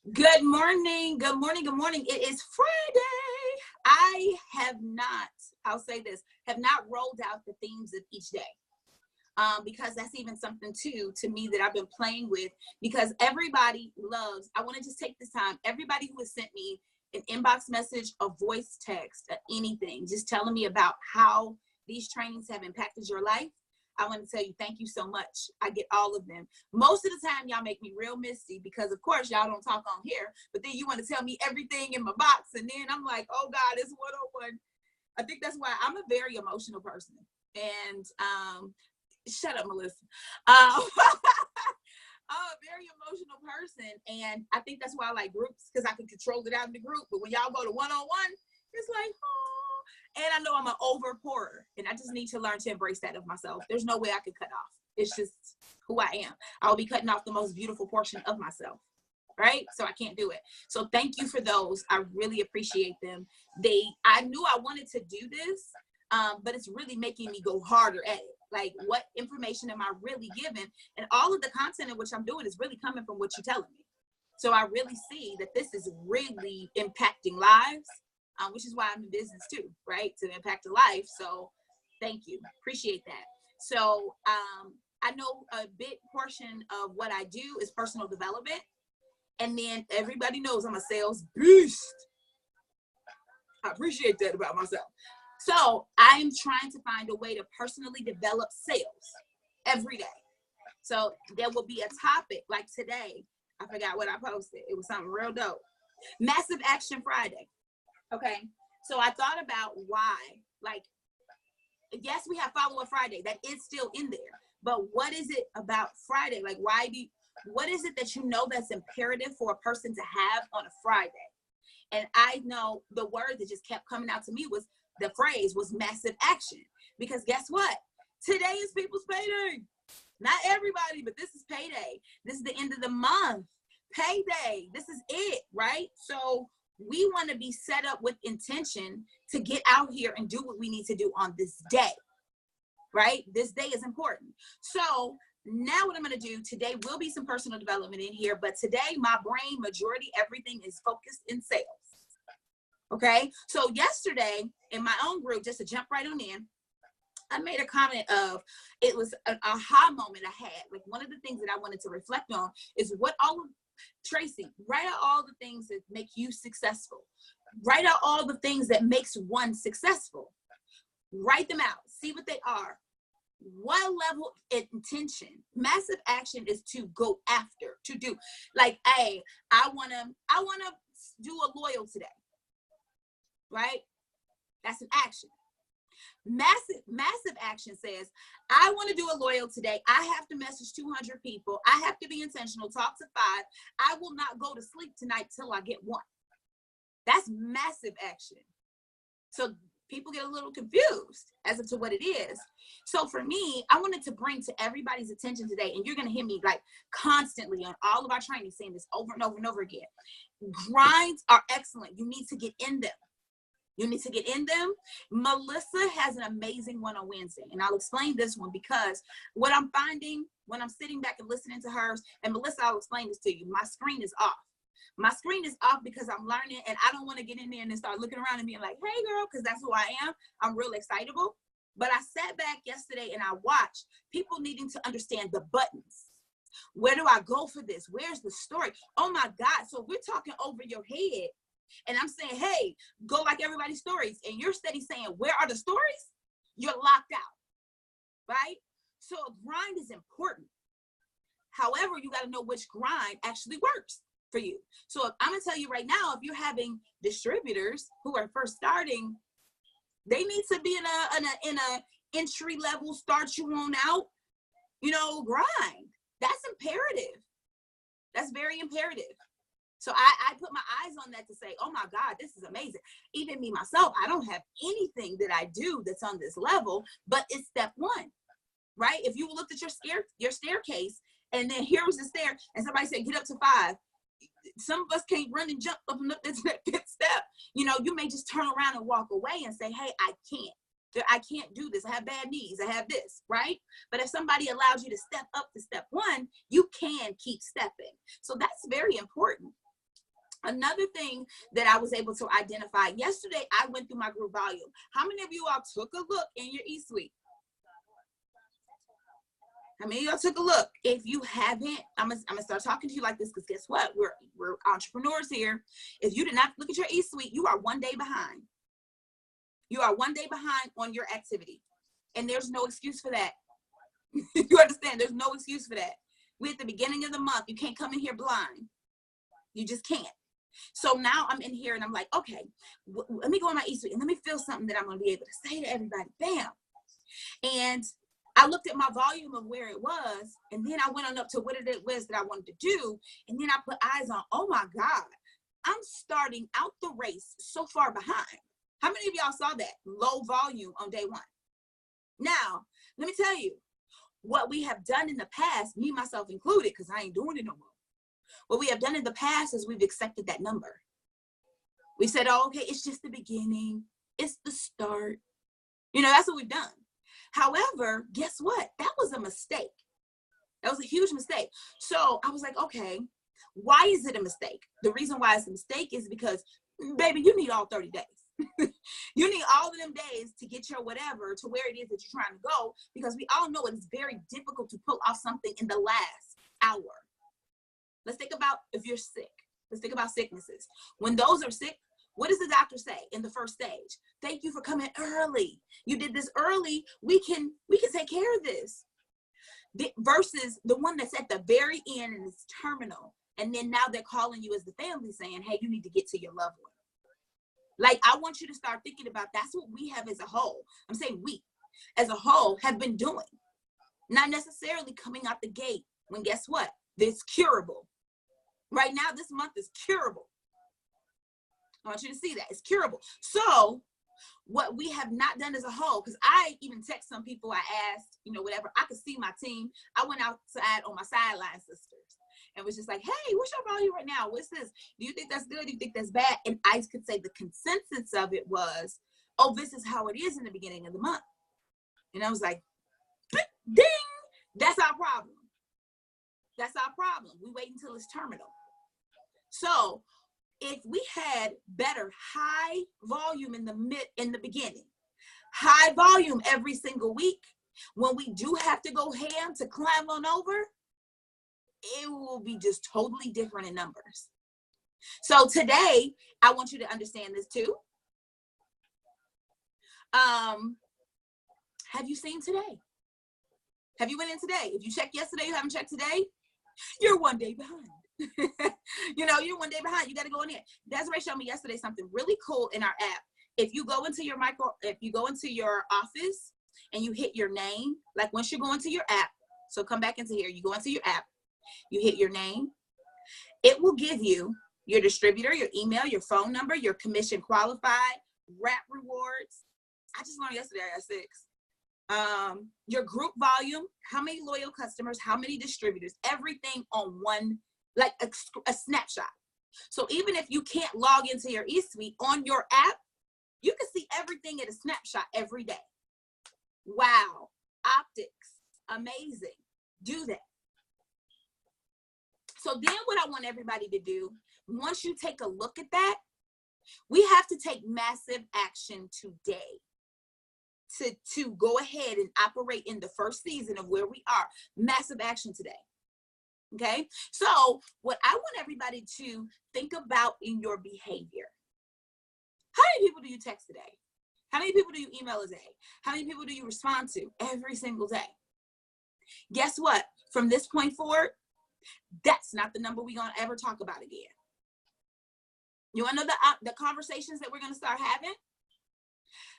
Good morning. Good morning. Good morning. It is Friday. I have not, I'll say this, have not rolled out the themes of each day. Because that's even something too to me that I've been playing with because everybody loves, I want to just take this time, everybody who has sent me an inbox message, a voice text, anything, just telling me about how these trainings have impacted your life. I want to tell you, thank you so much. I get all of them. Most of the time, y'all make me real misty because, of course, y'all don't talk on here. But then you want to tell me everything in my box. And then I'm like, oh, God, it's 101. I think that's why I'm a very emotional person. And shut up, Melissa. I'm a very emotional person. And I think that's why I like groups because I can control it out in the group. But when y'all go to one-on-one, it's like, oh. And I know I'm an over pourer, and I just need to learn to embrace that of myself. There's no way I could cut off. It's just who I am. I'll be cutting off the most beautiful portion of myself, right? So I can't do it. So thank you for those. I really appreciate them. I knew I wanted to do this, but it's really making me go harder at it. Like, what information am I really giving? And all of the content in which I'm doing is really coming from what you're telling me. So I really see that this is really impacting lives. Which is why I'm in business too, right? To impact a life. So thank you. Appreciate that. So I know a big portion of what I do is personal development. And then everybody knows I'm a sales beast. I appreciate that about myself. So I'm trying to find a way to personally develop sales every day. So there will be a topic like today. I forgot what I posted. It was something real dope. Massive Action Friday. Okay, so I thought about why, like, yes, we have Follow Up Friday. That is still in there. But what is it about Friday? Like, what is it that you know that's imperative for a person to have on a Friday? And I know the word that just kept coming out to me was, the phrase was massive action. Because guess what? Today is people's payday. Not everybody, but this is payday. This is the end of the month. Payday. This is it, right? So we want to be set up with intention to get out here and do what we need to do on this day, right? This day is important. So now what I'm going to do today will be some personal development in here, but today my brain, majority, everything is focused in sales. Okay. So yesterday in my own group, just to jump right on in, I made a comment of, it was an aha moment I had. Like, one of the things that I wanted to reflect on is what all of Trayce, write out all the things that make you successful. Write out all the things that makes one successful. Write them out. See what they are. What level of intention? Massive action is to go after, to do. Like, hey, I wanna do a loyal today. Right? That's an action. Massive action says, I want to do a loyal today. I have to message 200 people. I have to be intentional, talk to 5. I will not go to sleep tonight till I get 1. That's massive action. So people get a little confused as to what it is. So for me, I wanted to bring to everybody's attention today, and you're going to hear me like constantly on all of our training, saying this over and over and over again. Grinds are excellent. You need to get in them. You need to get in them. Melissa has an amazing one on Wednesday. And I'll explain this one because what I'm finding when I'm sitting back and listening to hers, and Melissa, I'll explain this to you. My screen is off. My screen is off because I'm learning, and I don't want to get in there and then start looking around and being like, hey, girl, because that's who I am. I'm real excitable. But I sat back yesterday and I watched people needing to understand the buttons. Where do I go for this? Where's the story? Oh, my God. So we're talking over your head. And I'm saying, hey, go like everybody's stories. And you're steady saying, where are the stories? You're locked out, right? So a grind is important. However, you got to know which grind actually works for you. So I'm going to tell you right now, if you're having distributors who are first starting, they need to be in a entry level, start you on out, grind. That's imperative. That's very imperative. So I put my eyes on that to say, oh my God, this is amazing. Even me, myself, I don't have anything that I do that's on this level, but it's step 1, right? If you looked at your staircase and then here was the stair and somebody said, get up to 5. Some of us can't run and jump up and up into that 5th step. You may just turn around and walk away and say, hey, I can't do this. I have bad knees. I have this, right? But if somebody allows you to step up to step 1, you can keep stepping. So that's very important. Another thing that I was able to identify yesterday, I went through my group volume. How many of you all took a look in your e-suite? How many of y'all took a look? If you haven't, I'm gonna start talking to you like this, because guess what? We're entrepreneurs here. If you did not look at your e-suite, you are one day behind. You are one day behind on your activity. And there's no excuse for that. You understand? There's no excuse for that. We're at the beginning of the month. You can't come in here blind. You just can't. So now I'm in here and I'm like, okay, let me go on my e-suite and let me feel something that I'm going to be able to say to everybody. Bam. And I looked at my volume of where it was, and then I went on up to what it was that I wanted to do. And then I put eyes on, oh my God, I'm starting out the race so far behind. How many of y'all saw that? Low volume on day one. Now, let me tell you, what we have done in the past, me, myself included, because I ain't doing it no more. What we have done in the past is we've accepted that number. We said, oh, okay, it's just the beginning. It's the start. You know, that's what we've done. However, guess what? That was a mistake. That was a huge mistake. So I was like, okay, why is it a mistake? The reason why it's a mistake is because, baby, you need all 30 days. You need all of them days to get your whatever to where it is that you're trying to go, because we all know it is very difficult to pull off something in the last hour. Let's think about if you're sick. Let's think about sicknesses. When those are sick, what does the doctor say in the first stage? Thank you for coming early. You did this early. We can take care of this. Versus the one that's at the very end and it's terminal. And then now they're calling you as the family saying, hey, you need to get to your loved one. Like, I want you to start thinking about that's what we have as a whole. I'm saying we as a whole have been doing. Not necessarily coming out the gate when guess what? It's curable. Right now, this month is curable. I want you to see that. It's curable. So what we have not done as a whole, because I even text some people, I asked, you know, whatever. I could see my team. I went outside on my sideline sisters and was just like, hey, what's your volume right now? What's this? Do you think that's good? Do you think that's bad? And I could say the consensus of it was, oh, this is how it is in the beginning of the month. And I was like, ding, that's our problem. That's our problem. We wait until it's terminal. So if we had better high volume in the beginning, high volume every single week, when we do have to go ham to climb on over, it will be just totally different in numbers. So today, I want you to understand this too. Have you seen today? Have you went in today? If you checked yesterday, you haven't checked today, you're one day behind. You know, you're one day behind. You got to go in there. Desiree showed me yesterday something really cool in our app. If you go into your office and you hit your name, like once you go into your app, so come back into here, you go into your app, you hit your name, it will give you your distributor, your email, your phone number, your commission qualified, wrap rewards. I just learned yesterday I got 6. Your group volume, how many loyal customers, how many distributors, everything on one, like a snapshot. So even if you can't log into your e-suite on your app, you can see everything at a snapshot every day. Wow. Optics. Amazing. Do that. So then what I want everybody to do, once you take a look at that, we have to take massive action today to go ahead and operate in the first season of where we are. Massive action today. Okay. So what I want everybody to think about in your behavior. How many people do you text today? How many people do you email a day? How many people do you respond to every single day? Guess what? From this point forward, that's not the number we're going to ever talk about again. You want to know the conversations that we're going to start having?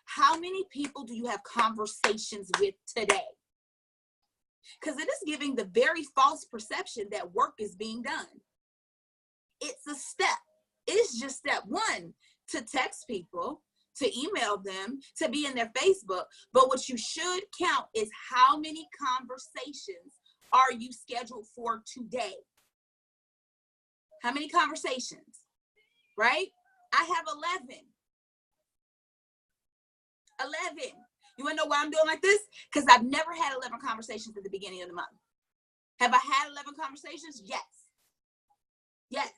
How many people do you have conversations with today? Because it is giving the very false perception that work is being done. It's a step. It's just step 1 to text people, to email them, to be in their Facebook. But what you should count is how many conversations are you scheduled for today? How many conversations, right? I have 11. 11. You want to know why I'm doing like this? Because I've never had 11 conversations at the beginning of the month. Have I had 11 conversations? Yes. Yes.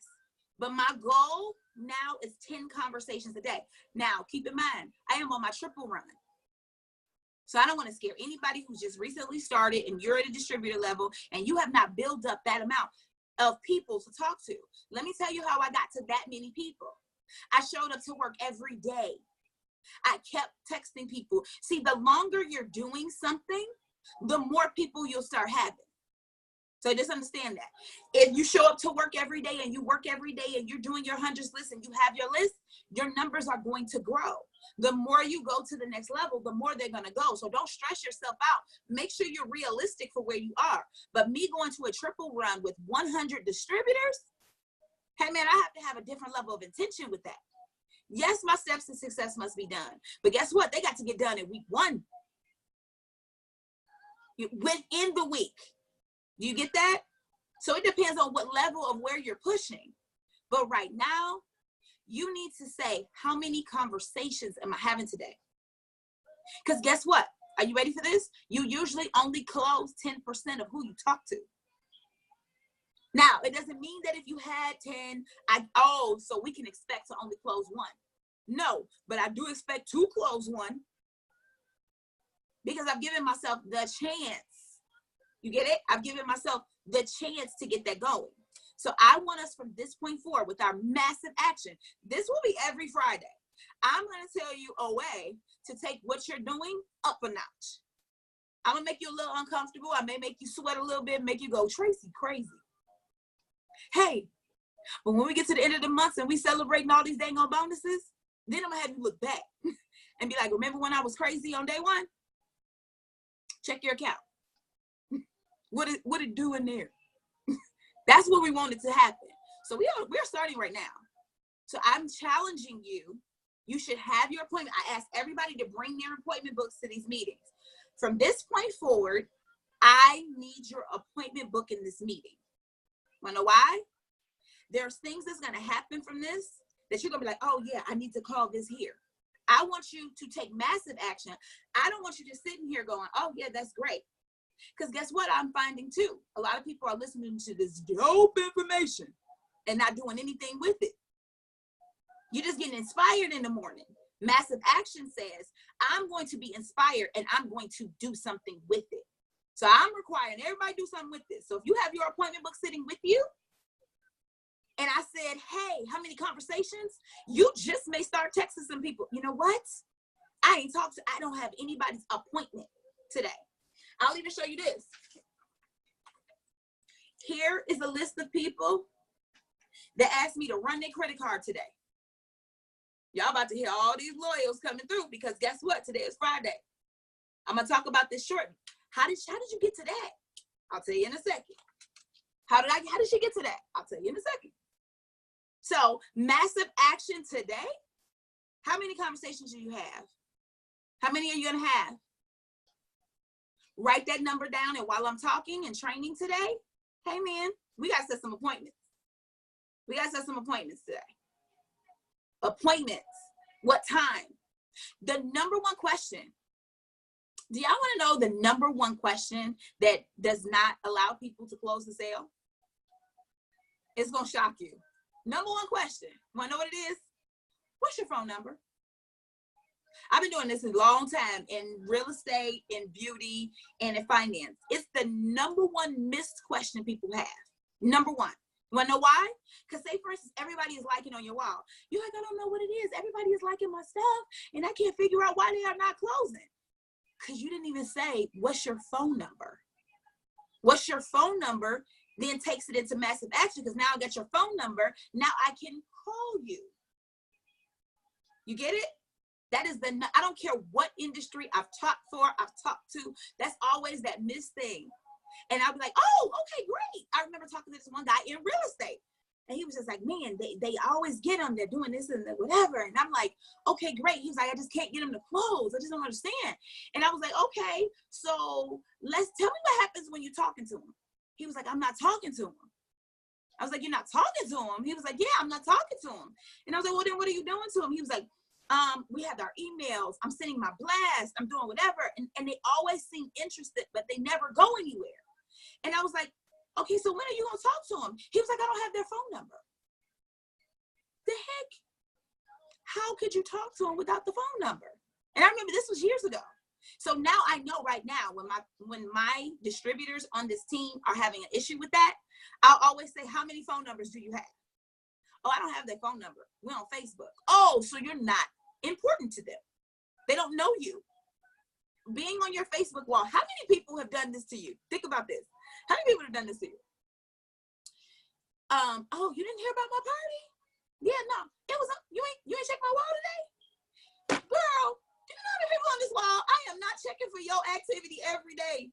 But my goal now is 10 conversations a day. Now, keep in mind, I am on my triple run. So I don't want to scare anybody who's just recently started and you're at a distributor level and you have not built up that amount of people to talk to. Let me tell you how I got to that many people. I showed up to work every day. I kept texting people. See, the longer you're doing something, the more people you'll start having. So just understand that. If you show up to work every day and you work every day and you're doing your hundreds list and you have your list, your numbers are going to grow. The more you go to the next level, the more they're going to go. So don't stress yourself out. Make sure you're realistic for where you are. But me going to a triple run with 100 distributors, hey man, I have to have a different level of intention with that. Yes, my steps to success must be done. But guess what? They got to get done in week 1. Within the week. Do you get that? So it depends on what level of where you're pushing. But right now, you need to say, how many conversations am I having today? Because guess what? Are you ready for this? You usually only close 10% of who you talk to. Now, it doesn't mean that if you had 10, so we can expect to only close 1. No, but I do expect to close 1 because I've given myself the chance. You get it? I've given myself the chance to get that going. So I want us from this point forward with our massive action. This will be every Friday. I'm going to tell you a way to take what you're doing up a notch. I'm going to make you a little uncomfortable. I may make you sweat a little bit, make you go, Tracy, crazy. Hey, but when we get to the end of the month and we celebrating all these dang on bonuses, then I'm going to have you look back and be like, remember when I was crazy on day 1? Check your account. What it do in there? That's what we wanted to happen. So we're starting right now. So I'm challenging you. You should have your appointment. I ask everybody to bring their appointment books to these meetings. From this point forward, I need your appointment book in this meeting. Wanna know why? There's things that's gonna happen from this that you're gonna be like, oh yeah, I need to call this here. I want you to take massive action. I don't want you just sitting here going, oh yeah, that's great. Because guess what I'm finding too? A lot of people are listening to this dope information and not doing anything with it. You're just getting inspired in the morning. Massive action says, I'm going to be inspired and I'm going to do something with it. So I'm requiring everybody do something with this. So if you have your appointment book sitting with you, and I said, hey, how many conversations? You just may start texting some people. You know what? I don't have anybody's appointment today. I'll even show you this. Here is a list of people that asked me to run their credit card today. Y'all about to hear all these loyals coming through because guess what? Today is Friday. I'm going to talk about this shortly. How did you get to that? I'll tell you in a second. How did she get to that? I'll tell you in a second. So massive action today. How many conversations do you have? How many are you going to have? Write that number down, and while I'm talking and training today, hey man, we got to set some appointments. We got to set some appointments today. Appointments. What time? The number one question. Do y'all want to know the number one question that does not allow people to close the sale? It's going to shock you. Number one question. Want to know what it is? What's your phone number? I've been doing this a long time in real estate, in beauty, and in finance. It's the number one missed question people have. Number one. You want to know why? Because say, for instance, everybody is liking on your wall. You're like, I don't know what it is. Everybody is liking my stuff, and I can't figure out why they are not closing. Because you didn't even say, what's your phone number? What's your phone number? Then takes it into massive action because now I got your phone number. Now I can call you. You get it? That is I don't care what industry I've talked to. That's always that missed thing. And I'll be like, oh, okay, great. I remember talking to this one guy in real estate. And he was just like, man, they always get them. They're doing this and whatever. And I'm like, okay, great. He was like, I just can't get them to close. I just don't understand. And I was like, okay, so tell me what happens when you're talking to him. He was like, I'm not talking to him. I was like, you're not talking to him? He was like, yeah, I'm not talking to him. And I was like, well, then what are you doing to him? He was like, we have our emails. I'm sending my blast. I'm doing whatever. And they always seem interested, but they never go anywhere. And I was like, okay, so when are you going to talk to him? He was like, I don't have their phone number. the heck? How could you talk to them without the phone number? And I remember this was years ago. So now I know right now when my distributors on this team are having an issue with that, I'll always say, how many phone numbers do you have? Oh, I don't have their phone number. We're on Facebook. Oh, so you're not important to them. They don't know you. Being on your Facebook wall, how many people have done this to you? Think about this. How many people have done this to you? Oh, you didn't hear about my party? Yeah, no. It was you ain't check my wall today? Girl, do you know the people on this wall? I am not checking for your activity every day.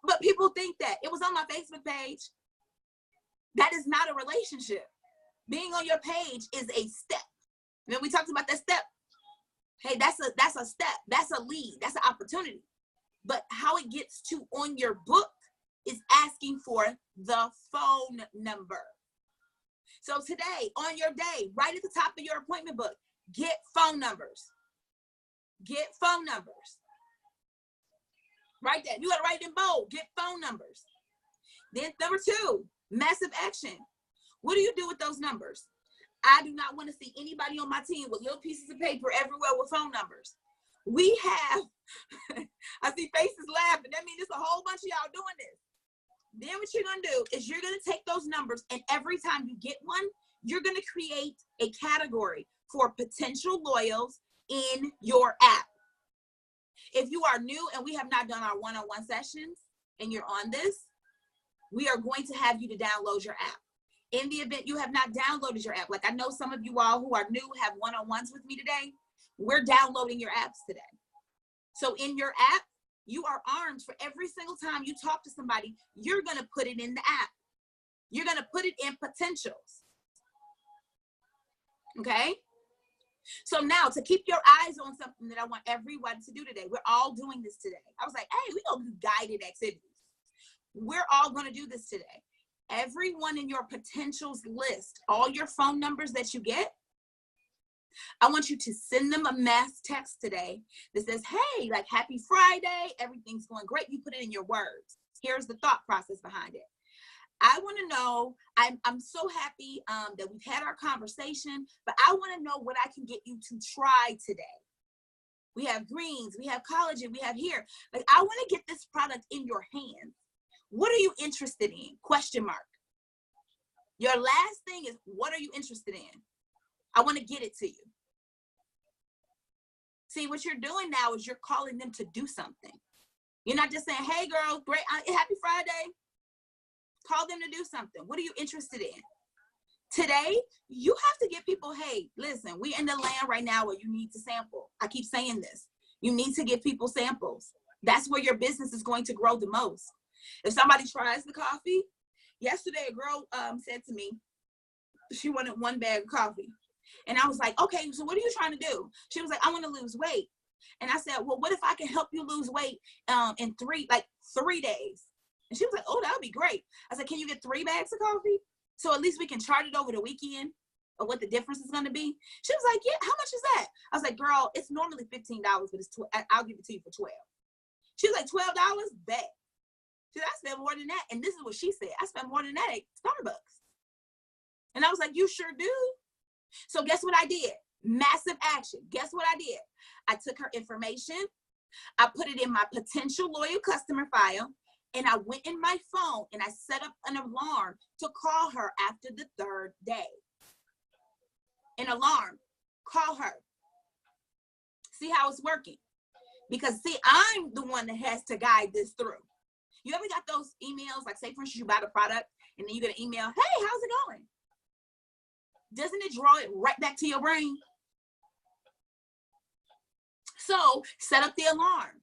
But people think that. It was on my Facebook page. That is not a relationship. Being on your page is a step. Then we talked about that step. Hey, that's a step. That's a lead. That's an opportunity. But how it gets to on your book is asking for the phone number. So today, on your day, right at the top of your appointment book, get phone numbers. Get phone numbers. Write that. You got to write it in bold. Get phone numbers. Then number 2, massive action. What do you do with those numbers? I do not want to see anybody on my team with little pieces of paper everywhere with phone numbers. We have, I see faces laughing. That means there's a whole bunch of y'all doing this. Then what you're going to do is you're going to take those numbers, and every time you get one, you're going to create a category for potential loyals in your app. If you are new and we have not done our one-on-one sessions and you're on this, we are going to have you to download your app. In the event you have not downloaded your app, like I know some of you all who are new have one-on-ones with me today, we're downloading your apps today. So in your app, you are armed for every single time you talk to somebody, you're going to put it in the app. You're going to put it in potentials. Okay? So now to keep your eyes on something that I want everyone to do today, we're all doing this today. I was like, hey, we're going to do guided activities. We're all going to do this today. Everyone in your potentials list, all your phone numbers that you get, I want you to send them a mass text today that says, hey, like happy Friday, everything's going great. You put it in your words. Here's the thought process behind it. I want to know, I'm so happy that we've had our conversation, but I want to know what I can get you to try today. We have greens, we have collagen, we have here. Like, I want to get this product in your hands. What are you interested in? Question mark. Your last thing is, what are you interested in? I want to get it to you. See, what you're doing now is you're calling them to do something. You're not just saying, hey, girl, great, happy Friday. Call them to do something. What are you interested in? Today, you have to get people, hey, listen, we're in the land right now where you need to sample. I keep saying this. You need to give people samples. That's where your business is going to grow the most. If somebody tries the coffee, yesterday a girl said to me, she wanted 1 bag of coffee. And I was like, okay, so what are you trying to do? She was like, I want to lose weight. And I said, well, what if I can help you lose weight in 3 days? And she was like, oh, that would be great. I said, can you get 3 bags of coffee? So at least we can chart it over the weekend of what the difference is going to be. She was like, yeah, how much is that? I was like, girl, it's normally $15, but I'll give it to you for $12. She was like, $12? Bet. She said, I spent more than that. And this is what she said. I spent more than that at Starbucks. And I was like, you sure do? So guess what I did? Massive action. Guess what I did? I took her information. I put it in my potential loyal customer file. And I went in my phone and I set up an alarm to call her after the 3rd day. An alarm. Call her. See how it's working? Because see, I'm the one that has to guide this through. You ever got those emails, like say for instance, you buy the product and then you get an email, hey, how's it going? Doesn't it draw it right back to your brain? So set up the alarm.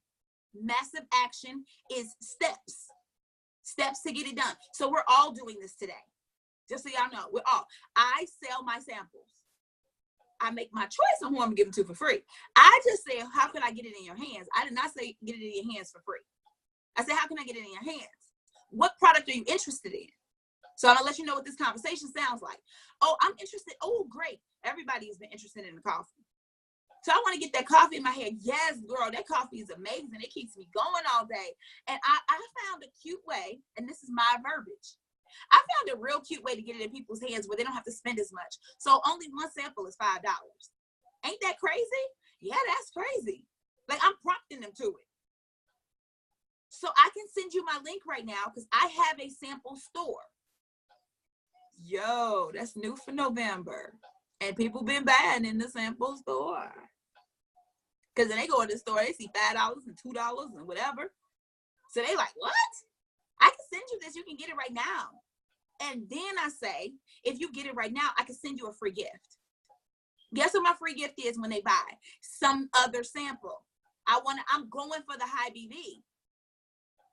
Massive action is steps to get it done. So we're all doing this today. Just so y'all know, I sell my samples. I make my choice on who I'm gonna give it to for free. I just say, how can I get it in your hands? I did not say get it in your hands for free. I said, how can I get it in your hands? What product are you interested in? So I'm gonna let you know what this conversation sounds like. Oh, I'm interested. Oh, great. Everybody's been interested in the coffee. So I want to get that coffee in my head. Yes, girl, that coffee is amazing. It keeps me going all day. And I found a cute way, and this is my verbiage. I found a real cute way to get it in people's hands where they don't have to spend as much. So only one sample is $5. Ain't that crazy? Yeah, that's crazy. Like, I'm prompting them to it. So I can send you my link right now because I have a sample store. Yo, that's new for November. And people been buying in the sample store. Because then they go in the store, they see $5 and $2 and whatever. So they like, what? I can send you this. You can get it right now. And then I say, if you get it right now, I can send you a free gift. Guess what my free gift is when they buy? Some other sample. I'm going for the high BV.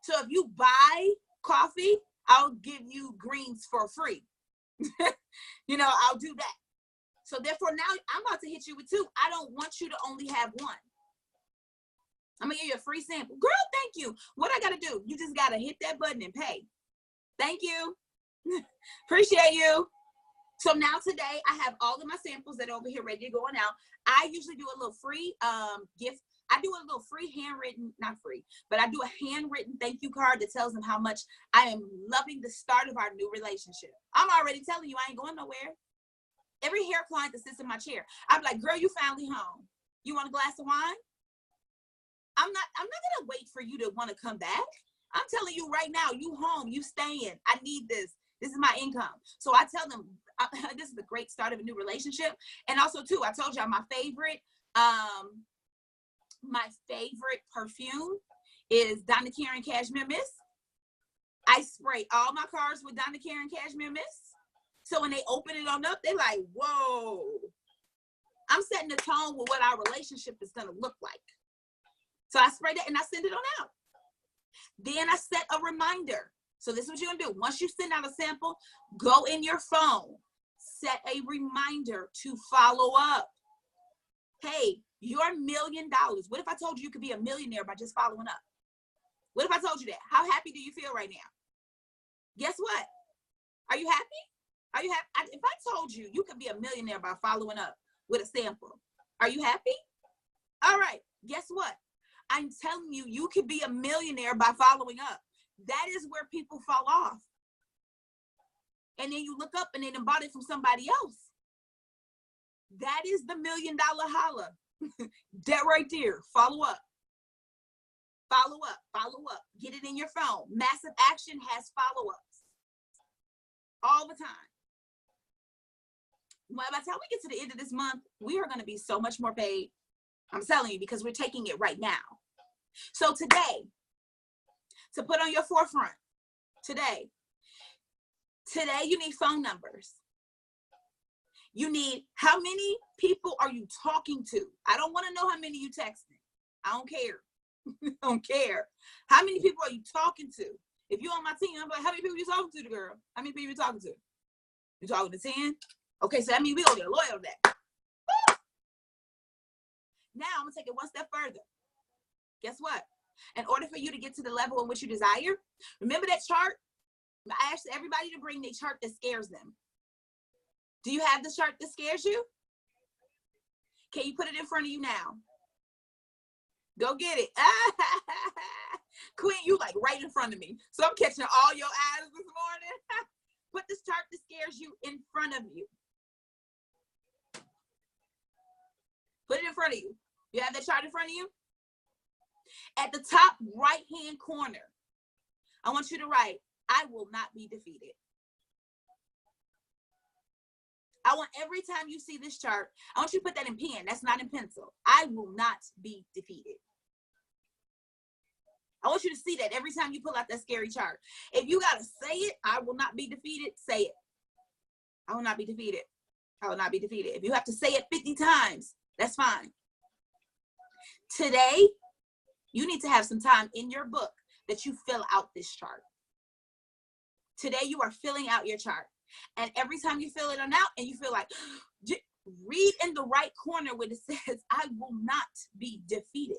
So if you buy coffee, I'll give you greens for free. I'll do that. So therefore now I'm about to hit you with 2. I don't want you to only have 1. I'm gonna give you a free sample. Girl, thank you. What I gotta do? You just gotta hit that button and pay. Thank you. Appreciate you. So now today I have all of my samples that are over here ready to go on out. I usually do a little free gift. I do a little free handwritten, not free, but I do a handwritten thank you card that tells them how much I am loving the start of our new relationship. I'm already telling you I ain't going nowhere. Every hair client that sits in my chair, I'm like, girl, you finally home. You want a glass of wine? I'm not gonna wait for you to want to come back. I'm telling you right now, you home, you staying. I need this. This is my income. So I tell them this is the great start of a new relationship. And also too, I told y'all my favorite perfume is Donna Karan Cashmere Mist. I spray all my cars with Donna Karan Cashmere Mist. So when they open it on up, they're like, whoa. I'm setting the tone with what our relationship is gonna look like. So I spray that and I send it on out. Then I set a reminder. So this is what you're gonna do. Once you send out a sample, go in your phone, set a reminder to follow up. Hey, you're $1 million. What if I told you you could be a millionaire by just following up? What if I told you that? How happy do you feel right now? Guess what? Are you happy? Are you happy? If I told you you could be a millionaire by following up with a sample, are you happy? All right, guess what? I'm telling you, you could be a millionaire by following up. That is where people fall off. And then you look up and they done bought it from somebody else. That is the $1 million holla. That right there. Follow up. Follow up. Follow up. Get it in your phone. Massive Action has follow-ups all the time. By the time we get to the end of this month, we are going to be so much more paid. I'm telling you, because we're taking it right now. So today, to put on your forefront, today you need phone numbers. You need, how many people are you talking to? I don't want to know how many you texting. I don't care. I don't care. How many people are you talking to? If you're on my team, I'm like, how many people you talking to, the girl? How many people you talking to? You talking to 10? Okay, so that means we gonna get a lawyer on that. Woo! Now I'm gonna take it one step further. Guess what? In order for you to get to the level in which you desire, remember that chart? I asked everybody to bring their chart that scares them. Do you have the chart that scares you? Can you put it in front of you now? Go get it. Queen, you like right in front of me. So I'm catching all your eyes this morning. Put this chart that scares you in front of you. Put it in front of you. You have that chart in front of you? At the top right-hand corner, I want you to write, I will not be defeated. I want every time you see this chart, I want you to put that in pen. That's not in pencil. I will not be defeated. I want you to see that every time you pull out that scary chart. If you got to say it, I will not be defeated, say it. I will not be defeated. I will not be defeated. If you have to say it 50 times, that's fine. Today, you need to have some time in your book that you fill out this chart. Today, you are filling out your chart. And every time you fill it on out and you feel like, read in the right corner where it says, I will not be defeated.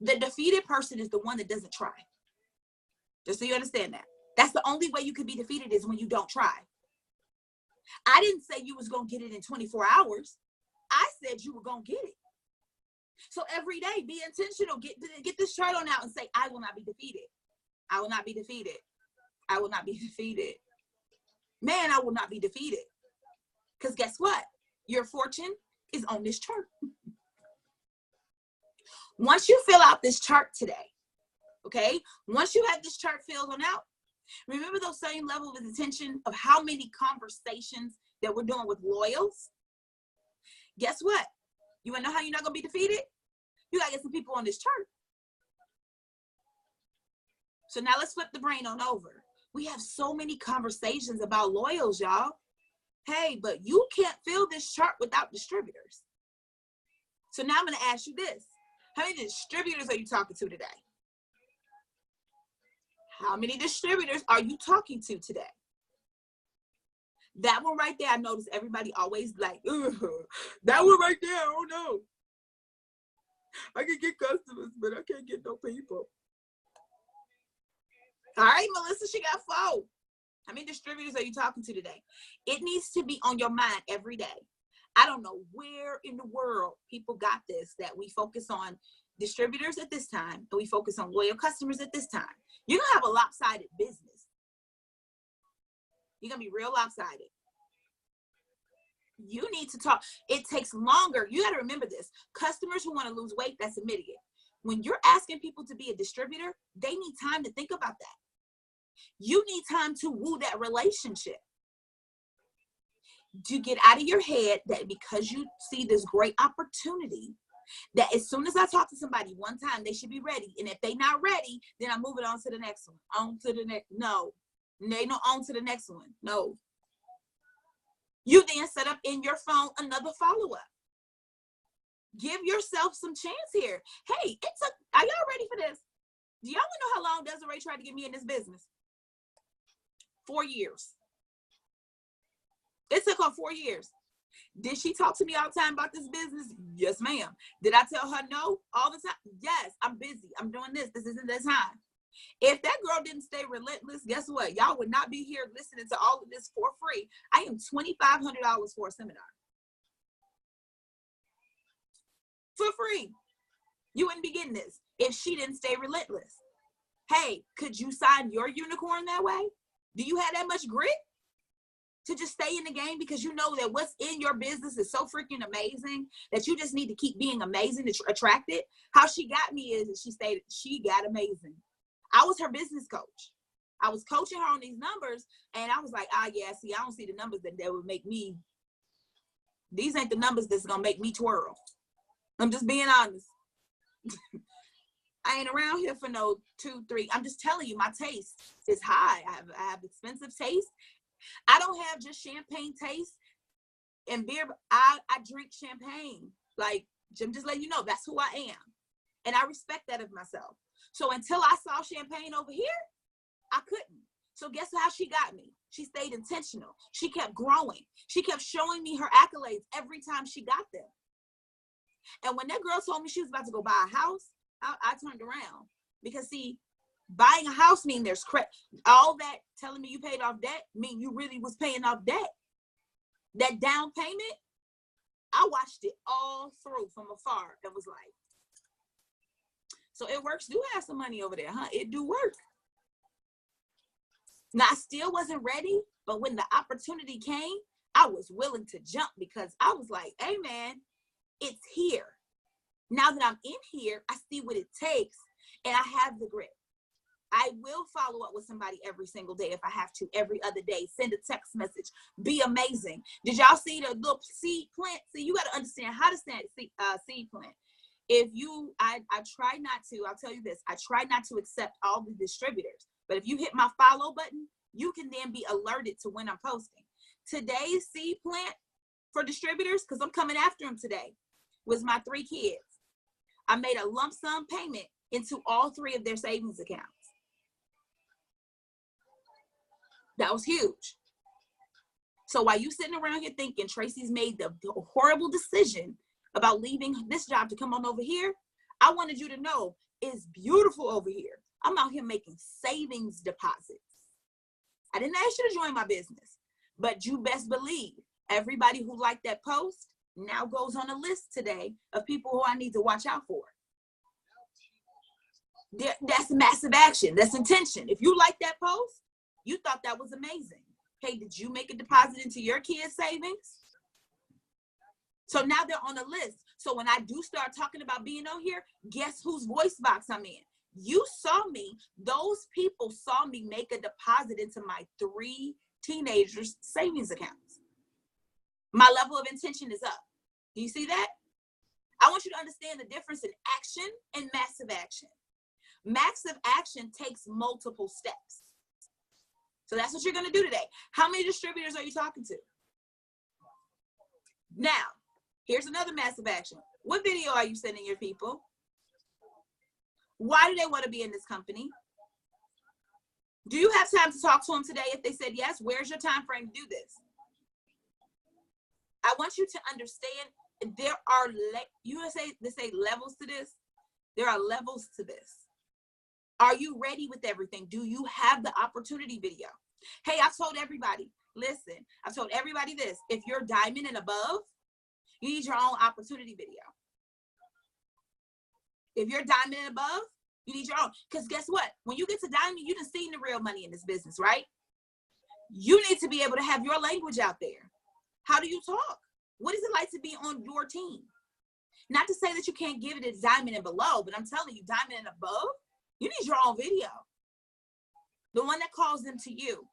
The defeated person is the one that doesn't try. Just so you understand that. That's the only way you could be defeated is when you don't try. I didn't say you was going to get it in 24 hours. I said you were going to get it. So every day, be intentional. Get this chart on out and say, I will not be defeated. I will not be defeated. I will not be defeated. Man, I will not be defeated. Because guess what? Your fortune is on this chart. Once you fill out this chart today, okay? Once you have this chart filled on out, remember those same level of attention of how many conversations that we're doing with loyals? Guess what? You want to know how you're not going to be defeated? You got to get some people on this chart. So now let's flip the brain on over. We have so many conversations about loyals, y'all. Hey, but you can't fill this chart without distributors. So now I'm going to ask you this. How many distributors are you talking to today? How many distributors are you talking to today? That one right there, I notice everybody always like, that one right there, I don't know. I can get customers, but I can't get no people. All right, Melissa, she got 4. How many distributors are you talking to today? It needs to be on your mind every day. I don't know where in the world people got this, that we focus on distributors at this time and we focus on loyal customers at this time. You're going to have a lopsided business. You're going to be real lopsided. You need to talk. It takes longer. You got to remember this. Customers who want to lose weight, that's immediate. When you're asking people to be a distributor, they need time to think about that. You need time to woo that relationship. To get out of your head that because you see this great opportunity, that as soon as I talk to somebody one time, they should be ready. And if they're not ready, then I'm moving on to the next one. On to the next. No. They no on to the next one. No. You then set up in your phone another follow-up. Give yourself some chance here. Hey, are y'all ready for this? Do y'all know how long Desiree tried to get me in this business? 4 years. It took her 4 years. Did she talk to me all the time about this business? Yes, ma'am. Did I tell her no all the time? Yes, I'm busy. I'm doing this. This isn't the time. If that girl didn't stay relentless, guess what? Y'all would not be here listening to all of this for free. I am $2,500 for a seminar. For free. You wouldn't be getting this if she didn't stay relentless. Hey, could you sign your unicorn that way? Do you have that much grit to just stay in the game because you know that what's in your business is so freaking amazing that you just need to keep being amazing to attract it? How she got me is she got amazing. I was her business coach. I was coaching her on these numbers, and I was like, yeah, see, I don't see the numbers that would make me. These ain't the numbers that's going to make me twirl. I'm just being honest. I ain't around here for no 2, 3. I'm just telling you, my taste is high. I have expensive taste. I don't have just champagne taste and beer. I drink champagne. Like, I'm just letting you know, that's who I am. And I respect that of myself. So until I saw champagne over here, I couldn't. So guess how she got me? She stayed intentional. She kept growing. She kept showing me her accolades every time she got them. And when that girl told me she was about to go buy a house, I turned around. Because see, buying a house means there's credit. All that telling me you paid off debt mean you really was paying off debt. That down payment, I watched it all through from afar and was like, so it works. Do have some money over there, huh? It do work. Now, I still wasn't ready, but when the opportunity came, I was willing to jump because I was like, hey, man, it's here. Now that I'm in here, I see what it takes, and I have the grit. I will follow up with somebody every single day if I have to, every other day. Send a text message. Be amazing. Did y'all see the little seed plant? See, you got to understand how to send seed plant. If you, I try not to, I'll tell you this, I try not to accept all the distributors. But if you hit my follow button, you can then be alerted to when I'm posting. Today's seed plant for distributors, because I'm coming after them today, was my 3 kids. I made a lump sum payment into all 3 of their savings accounts. That was huge. So while you sitting around here thinking Tracy's made the horrible decision about leaving this job to come on over here, I wanted you to know it's beautiful over here. I'm out here making savings deposits. I didn't ask you to join my business, but you best believe everybody who liked that post now goes on a list today of people who I need to watch out for. That's massive action. That's intention. If you like that post, You thought that was amazing. Hey, did you make a deposit into your kids' savings? So now they're on the list. So when I do start talking about being on here, guess whose voice box I'm in? You saw me. Those people saw me make a deposit into my 3 teenagers' savings accounts. My level of intention is up. Do you see that? I want you to understand the difference in action and massive action. Massive action takes multiple steps. So that's what you're going to do today. How many distributors are you talking to? Now, here's another massive action. What video are you sending your people? Why do they want to be in this company? Do you have time to talk to them today? If they said yes, where's your time frame to do this? I want you to understand there are, they say levels to this. There are levels to this. Are you ready with everything? Do you have the opportunity video? Hey, I told everybody, listen, I told everybody this. If you're diamond and above, you need your own opportunity video. If you're diamond and above, you need your own. Because guess what? When you get to diamond, you done seen the real money in this business, right? You need to be able to have your language out there. How do you talk? What is it like to be on your team? Not to say that you can't give it a diamond and below, but I'm telling you, diamond and above, you need your own video. The one that calls them to you.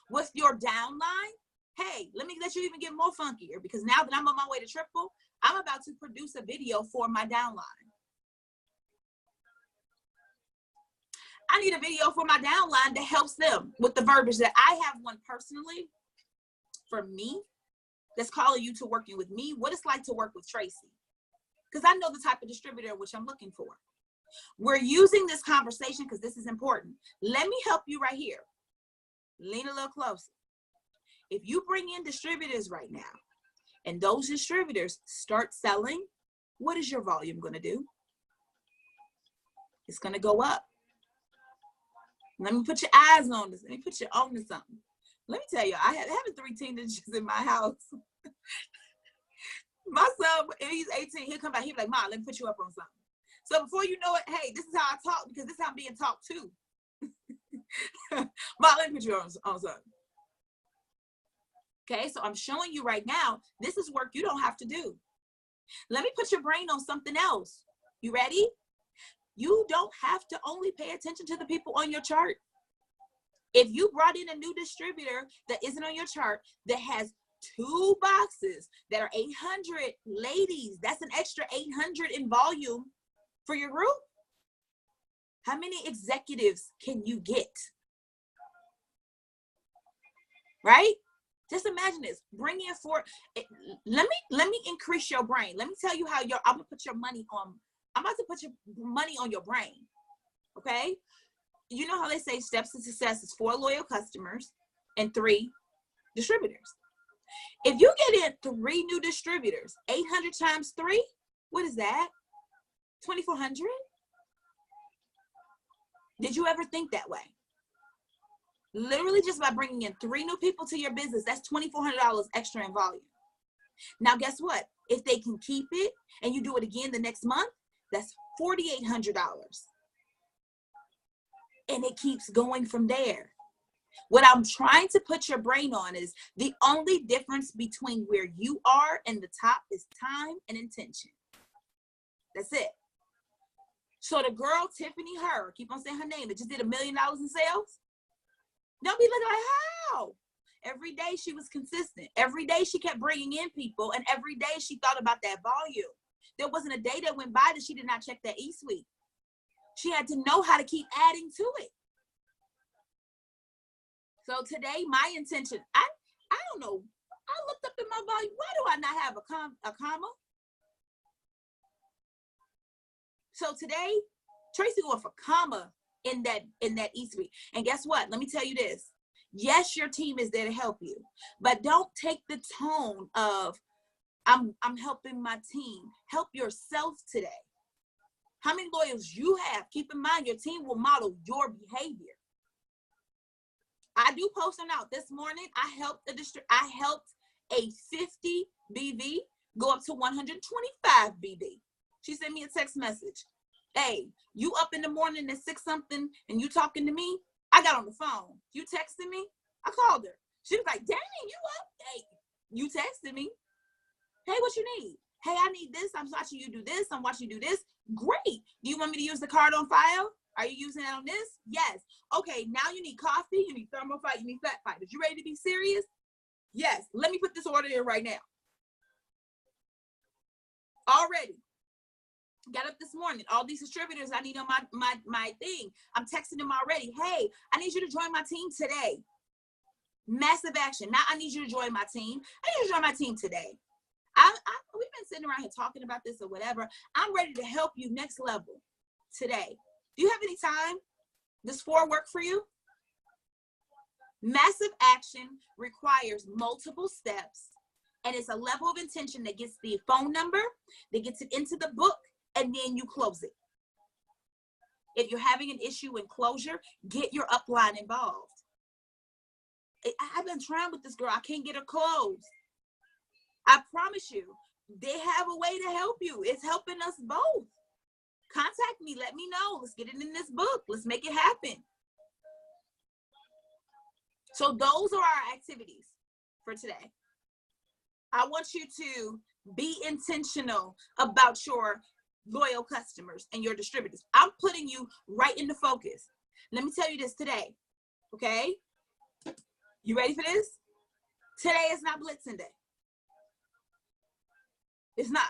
With your downline, hey, let me let you even get more funkier, because now that I'm on my way to triple, I'm about to produce a video for my downline. I need a video for my downline that helps them with the verbiage that I have one personally for me that's calling you to working with me, what it's like to work with Trayce. Because I know the type of distributor which I'm looking for. We're using this conversation because this is important. Let me help you right here. Lean a little closer. If you bring in distributors right now and those distributors start selling, what is your volume going to do? It's going to go up. Let me put your eyes on this. Let me put you on to something. Let me tell you, I have 3 teenagers in my house. My son, if he's 18, he'll come back. He'll be like, Mom, let me put you up on something. So before you know it, hey, this is how I talk, because this is how I'm being talked to. Mom, let me put you on something. Okay, so I'm showing you right now, this is work you don't have to do. Let me put your brain on something else. You ready? You don't have to only pay attention to the people on your chart. If you brought in a new distributor that isn't on your chart, that has 2 boxes that are 800, ladies, that's an extra 800 in volume for your group. How many executives can you get? Right? Just imagine this. Bring in let me increase your brain. Let me tell you how I'm gonna put your money on. I'm about to put your money on your brain. Okay? You know how they say steps to success is 4 loyal customers and 3 distributors. If you get in 3 new distributors, 800 times 3, what is that? 2,400? Did you ever think that way? Literally just by bringing in 3 new people to your business, that's $2,400 extra in volume. Now, guess what? If they can keep it and you do it again the next month, that's $4,800. And it keeps going from there. What I'm trying to put your brain on is the only difference between where you are and the top is time and intention. That's it. So the girl, Tiffany Her, keep on saying her name, that just did $1 million in sales. Don't be looking like, how? Every day she was consistent. Every day she kept bringing in people, and every day she thought about that volume. There wasn't a day that went by that she did not check that e-suite. She had to know how to keep adding to it. So today, my intention, I don't know. I looked up in my volume. Why do I not have a comma? So today, Trayce going for comma in that e-suite. And guess what? Let me tell you this. Yes, your team is there to help you, but don't take the tone of I'm helping my team. Help yourself today. How many lawyers you have? Keep in mind, your team will model your behavior. I do post them out. This morning, I helped a 50 BV go up to 125 BV. She sent me a text message. Hey, you up in the morning at 6 something and you talking to me? I got on the phone. You texted me? I called her. She was like, dang, you up? Hey, you texted me. Hey, what you need? Hey, I need this. I'm watching you do this. I'm watching you do this. Great. Do you want me to use the card on file? Are you using it on this? Yes. Okay, now you need coffee. You need thermal fight. You need fat fighters. You ready to be serious? Yes. Let me put this order in right now. Already. Got up this morning. All these distributors I need on my thing. I'm texting them already. Hey, I need you to join my team today. Massive action. Now I need you to join my team. I need you to join my team today. We've been sitting around here talking about this or whatever. I'm ready to help you next level today. Do you have any time? Does 4 work for you? Massive action requires multiple steps, and it's a level of intention that gets the phone number, that gets it into the book, and then you close it. If you're having an issue in closure, get your upline involved. I've been trying with this girl. I can't get her closed. I promise you, they have a way to help you. It's helping us both. Contact me. Let me know. Let's get it in this book. Let's make it happen. So those are our activities for today. I want you to be intentional about your loyal customers and your distributors. I'm putting you right in the focus. Let me tell you this today, okay? You ready for this? Today is not blitzing day. It's not.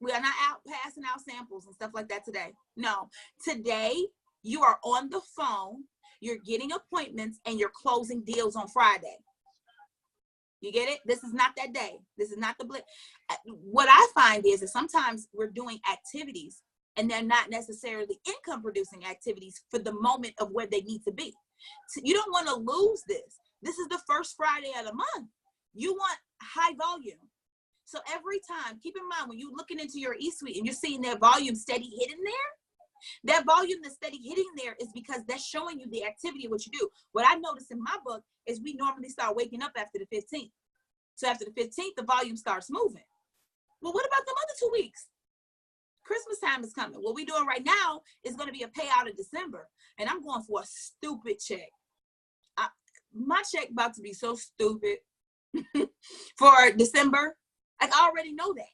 We are not out passing out samples and stuff like that today. No. Today, you are on the phone, you're getting appointments, and you're closing deals on Friday. You get it? This is not that day. This is not the blitz. What I find is that sometimes we're doing activities, and they're not necessarily income-producing activities for the moment of where they need to be. So you don't want to lose this. This is the first Friday of the month. You want high volume. So every time, keep in mind, when you're looking into your e-suite and you're seeing that volume steady hitting there, that volume that's steady hitting there is because that's showing you the activity of what you do. What I noticed in my book is we normally start waking up after the 15th. So after the 15th, the volume starts moving. Well, what about the other 2 weeks? Christmas time is coming. What we're doing right now is going to be a payout in December. And I'm going for a stupid check. My check about to be so stupid for December. I already know that.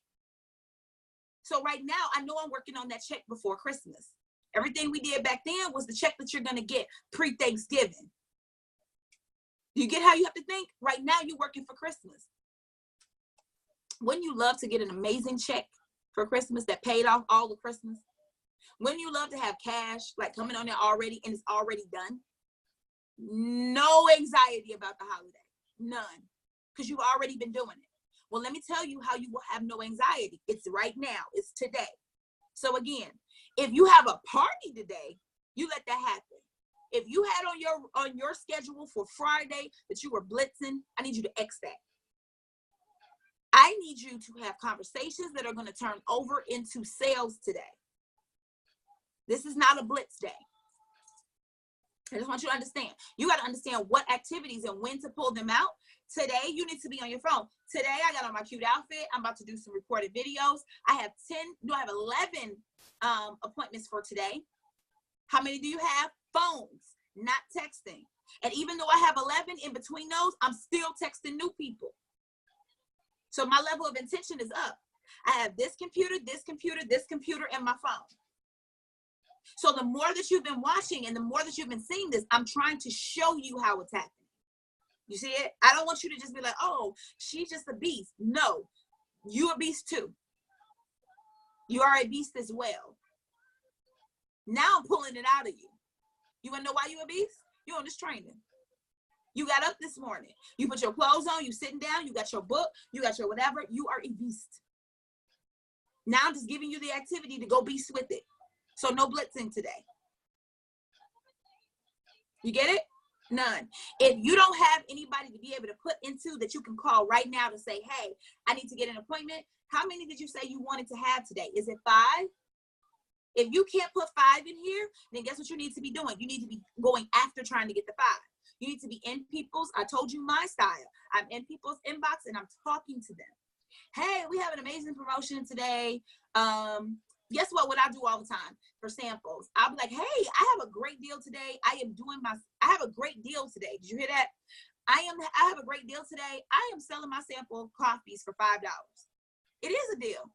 So right now, I know I'm working on that check before Christmas. Everything we did back then was the check that you're going to get pre-Thanksgiving. You get how you have to think? Right now, you're working for Christmas. Wouldn't you love to get an amazing check for Christmas that paid off all of Christmas? Wouldn't you love to have cash like coming on there already and it's already done? No anxiety about the holiday. None. Because you've already been doing it. Well, let me tell you how you will have no anxiety. It's right now. It's today. So again, if you have a party today, you let that happen. If you had on your schedule for Friday that you were blitzing, I need you to X that. I need you to have conversations that are going to turn over into sales today. This is not a blitz day. I just want you to understand. You got to understand what activities and when to pull them out. Today, you need to be on your phone. Today, I got on my cute outfit. I'm about to do some recorded videos. I have 11 appointments for today. How many do you have? Phones, not texting. And even though I have 11 in between those, I'm still texting new people. So my level of intention is up. I have this computer, and my phone. So the more that you've been watching and the more that you've been seeing this, I'm trying to show you how it's happening. You see it? I don't want you to just be like, oh, she's just a beast. No, you're a beast too. You are a beast as well. Now I'm pulling it out of you. You want to know why you're a beast? You're on this training. You got up this morning. You put your clothes on. You sitting down. You got your book. You got your whatever. You are a beast. Now I'm just giving you the activity to go beast with it. So no blitzing today. You get it? None. If you don't have anybody to be able to put into that you can call right now to say, hey, I need to get an appointment. How many did you say you wanted to have today? Is it 5? If you can't put 5 in here, then guess what you need to be doing? You need to be going after trying to get the 5. You need to be in people's, I told you my style. I'm in people's inbox and I'm talking to them. Hey, we have an amazing promotion today. Guess what I do all the time for samples? I'll be like, hey, I have a great deal today. I I have a great deal today. Did you hear that? I have a great deal today. I am selling my sample coffees for $5. It is a deal.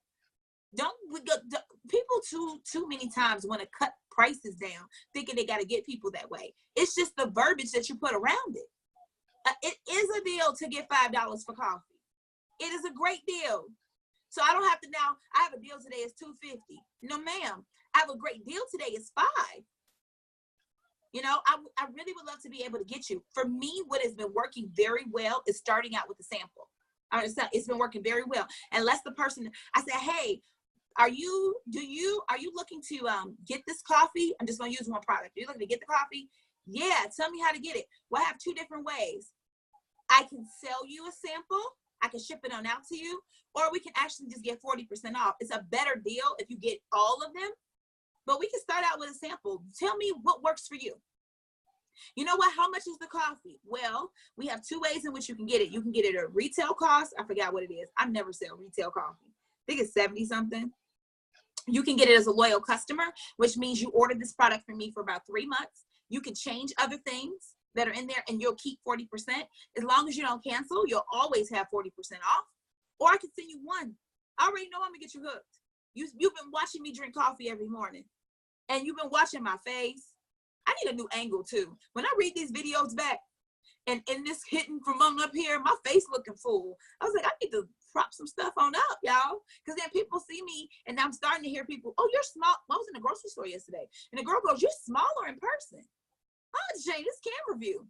People too many times want to cut prices down, thinking they got to get people that way. It's just the verbiage that you put around it. It is a deal to get $5 for coffee. It is a great deal. So I don't have to now, I have a deal today, it's $2.50. No, ma'am, I have a great deal today, it's $5. You know, I really would love to be able to get you. For me, what has been working very well is starting out with a sample. It's been working very well. Unless the person, I say, hey, are you looking to get this coffee? I'm just gonna use one product. Are you looking to get the coffee? Yeah, tell me how to get it. Well, I have two different ways. I can sell you a sample. I can ship it on out to you, or we can actually just get 40% off. It's a better deal if you get all of them, but we can start out with a sample. Tell me what works for you. You know what? How much is the coffee? Well, we have two ways in which you can get it. You can get it at retail cost. I forgot what it is. I never sell retail coffee. I think it's 70 something. You can get it as a loyal customer, which means you ordered this product from me for about 3 months. You can change other things that are in there and you'll keep 40%. As long as you don't cancel, you'll always have 40% off. Or I can send you one. I already know I'm gonna get you hooked. You've been watching me drink coffee every morning and you've been watching my face. I need a new angle too. When I read these videos back and this hitting from up here, my face looking full. I was like, I need to prop some stuff on up, y'all. Because then people see me and I'm starting to hear people, oh, you're small. I was in the grocery store yesterday and the girl goes, you're smaller in person. Oh, Jane, this camera view.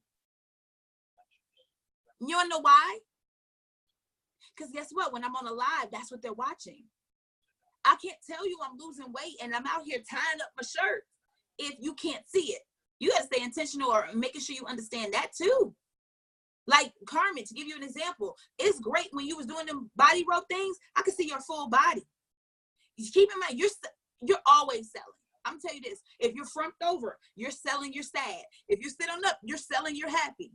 You wanna know why? Because guess what? When I'm on a live, that's what they're watching. I can't tell you I'm losing weight and I'm out here tying up my shirt if you can't see it. You gotta stay intentional or making sure you understand that too. Like Carmen, to give you an example, it's great when you was doing them body rope things, I could see your full body. You keep in mind, you're always selling. I'm telling you this, if you're frumped over, you're selling, you're sad. If you're sitting up, you're selling, you're happy.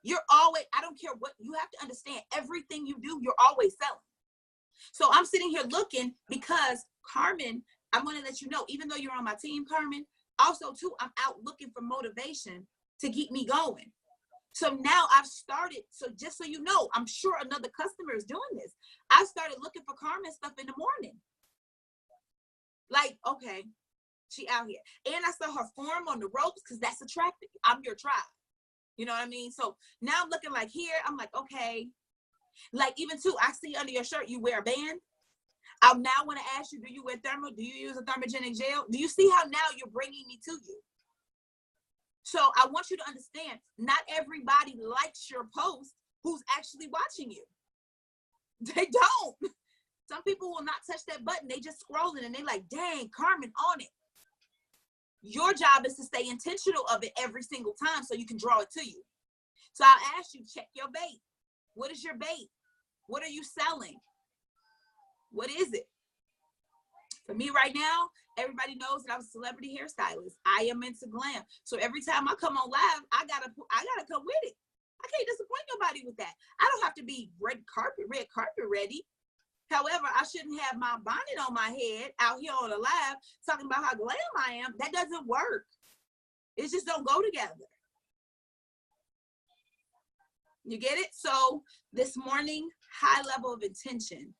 You're always, I don't care what, you have to understand everything you do, you're always selling. So I'm sitting here looking because Carmen, I want to let you know, even though you're on my team, Carmen, also too, I'm out looking for motivation to keep me going. So now I've started, so just so you know, I'm sure another customer is doing this. I started looking for Carmen stuff in the morning. Like, okay, she out here. And I saw her form on the ropes because that's attractive. I'm your tribe. You know what I mean? So now I'm looking like here, I'm like, okay. Like even too, I see under your shirt, you wear a band. I now want to ask you, do you wear thermal? Do you use a thermogenic gel? Do you see how now you're bringing me to you? So I want you to understand, not everybody likes your post who's actually watching you. They don't. Some people will not touch that button. They just scrolling and they like, dang, Carmen on it. Your job is to stay intentional of it every single time so you can draw it to you. So I'll ask you, check your bait. What is your bait? What are you selling? What is it? For me right now, everybody knows that I'm a celebrity hairstylist. I am into glam. So every time I come on live, I gotta come with it. I can't disappoint nobody with that. I don't have to be red carpet ready. However, I shouldn't have my bonnet on my head out here on the live talking about how glam I am. That doesn't work. It just don't go together. You get it? So this morning, high level of intention.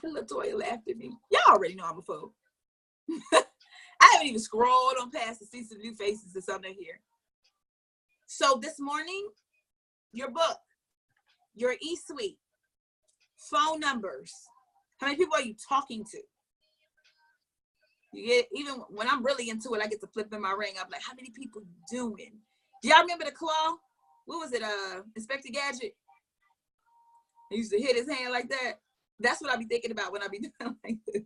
LaToya laughed at me. Y'all already know I'm a fool. I haven't even scrolled on past to see some new faces or something here. So this morning, your book, your e-suite, phone numbers. How many people are you talking to? You get, even when I'm really into it, I get to flip in my ring. I'm like, how many people you doing? Do y'all remember the claw? What was it? Inspector Gadget. He used to hit his hand like that. That's what I be thinking about when I be doing like this.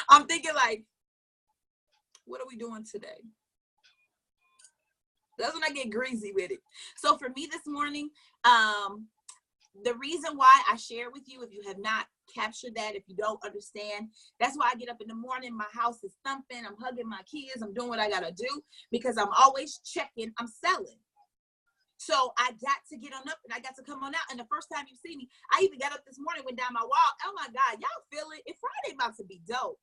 I'm thinking like, what are we doing today? That's when I get greasy with it. So for me this morning, the reason why I share with you, if you have not captured that, if you don't understand, that's why I get up in the morning, my house is thumping, I'm hugging my kids, I'm doing what I gotta do, because I'm always checking, I'm selling. So I got to get on up and I got to come on out. And the first time you see me, I even got up this morning, went down my walk. Oh my God, y'all feel it? It's Friday about to be dope.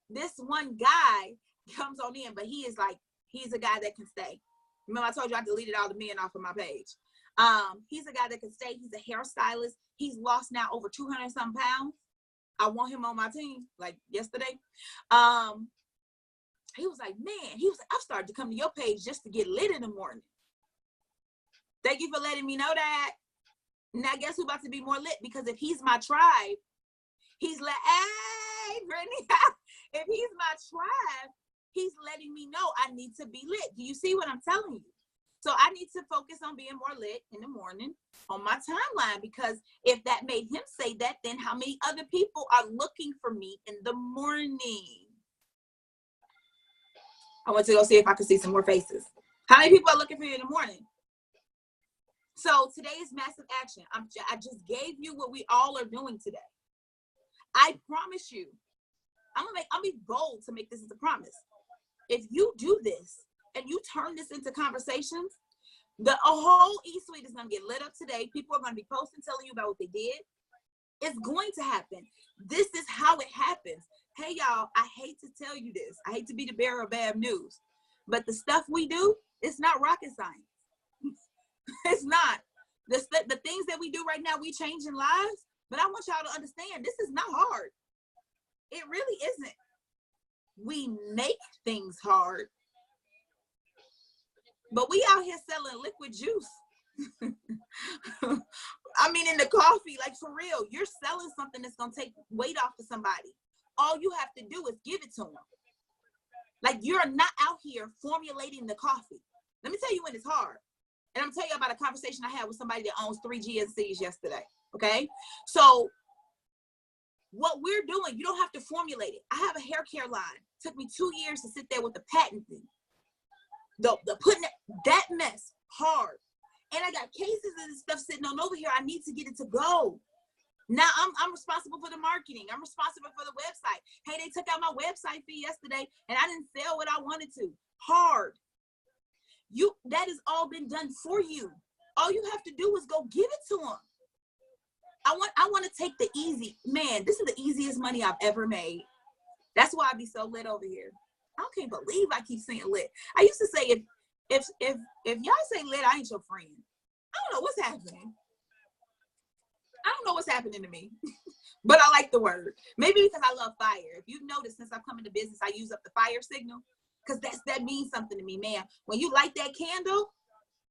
This one guy comes on in, but he is like He's a guy that can stay. Remember I told you I deleted all the men off of my page. He's a guy that can stay. He's a hairstylist. He's lost now over 200 some pounds. I want him on my team, like yesterday. He was like, man, he was like, I've started to come to your page just to get lit in the morning. Thank you for letting me know that. Now guess who's about to be more lit? Because if he's my tribe, he's like, hey, Brittany, if he's my tribe, he's letting me know I need to be lit. Do you see what I'm telling you? So I need to focus on being more lit in the morning on my timeline, because if that made him say that, then how many other people are looking for me in the morning? I went to go see if I could see some more faces. How many people are looking for you in the morning? So today is massive action. I just gave you what we all are doing today. I promise you, I'll be bold to make this as a promise. If you do this and you turn this into conversations, a whole E-Suite is going to get lit up today. People are going to be posting, telling you about what they did. It's going to happen. This is how it happens. Hey, y'all, I hate to tell you this. I hate to be the bearer of bad news, but the stuff we do, it's not rocket science. It's not. The things that we do right now, we changing lives, but I want y'all to understand this is not hard. It really isn't. We make things hard, but we out here selling liquid juice. I mean, in the coffee, like for real, you're selling something that's going to take weight off of somebody. All you have to do is give it to them. Like, you're not out here formulating the coffee. Let me tell you when it's hard. And I'm telling you about a conversation I had with somebody that owns 3 GNCs yesterday. Okay. So what we're doing, you don't have to formulate it. I have a hair care line. It took me 2 years to sit there with the patent thing. The putting that mess hard. And I got cases and stuff sitting on over here. I need to get it to go. Now I'm responsible for the marketing. I'm responsible for the website. Hey, they took out my website fee yesterday and I didn't sell what I wanted to. Hard. That has all been done for you. All you have to do is go give it to them. I want to take the easy, man, this is the easiest money I've ever made. That's why I be so lit over here. I can't believe I keep saying lit. I used to say if y'all say lit, I ain't your friend. I don't know what's happening. I don't know what's happening to me, but I like the word. Maybe because I love fire. If you've noticed, since I've come into business, I use up the fire signal, because that means something to me, man. When you light that candle,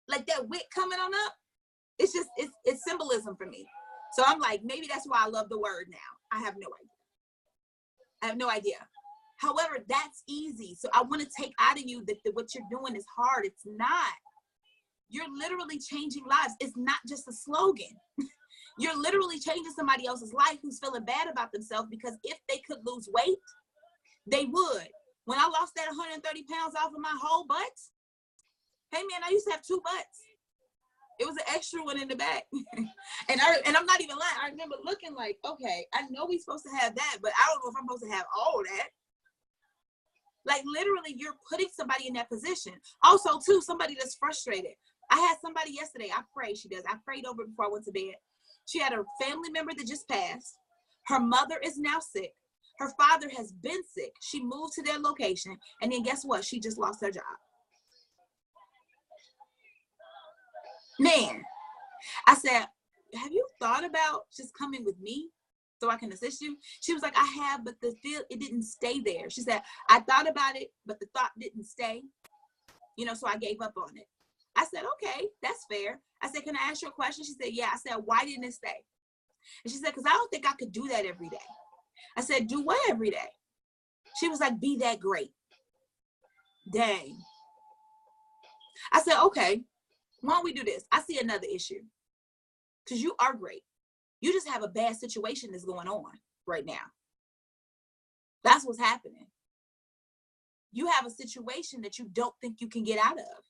like that wick coming on up, it's symbolism for me. So I'm like, maybe that's why I love the word now. I have no idea. However, that's easy. So I want to take out of you that what you're doing is hard. It's not. You're literally changing lives. It's not just a slogan. You're literally changing somebody else's life who's feeling bad about themselves, because if they could lose weight, they would. When I lost that 130 pounds off of my whole butt, hey man, I used to have 2 butts. It was an extra one in the back. and I'm not even lying. I remember looking like, okay, I know we're supposed to have that, but I don't know if I'm supposed to have all that. Like, literally, you're putting somebody in that position. Also, too, somebody that's frustrated. I had somebody yesterday. I prayed over it before I went to bed. She had a family member that just passed. Her mother is now sick. Her father has been sick. She moved to their location. And then guess what? She just lost her job. Man, I said, have you thought about just coming with me so I can assist you? She was like, I have, but it didn't stay there. She said, I thought about it, but the thought didn't stay. So I gave up on it. I said, okay, that's fair. I said, can I ask you a question? She said, yeah. I said, why didn't it stay? And she said, because I don't think I could do that every day. I said, do what every day? She was like, be that great. Dang. I said, okay, why don't we do this? I see another issue. Because you are great. You just have a bad situation that's going on right now. That's what's happening. You have a situation that you don't think you can get out of.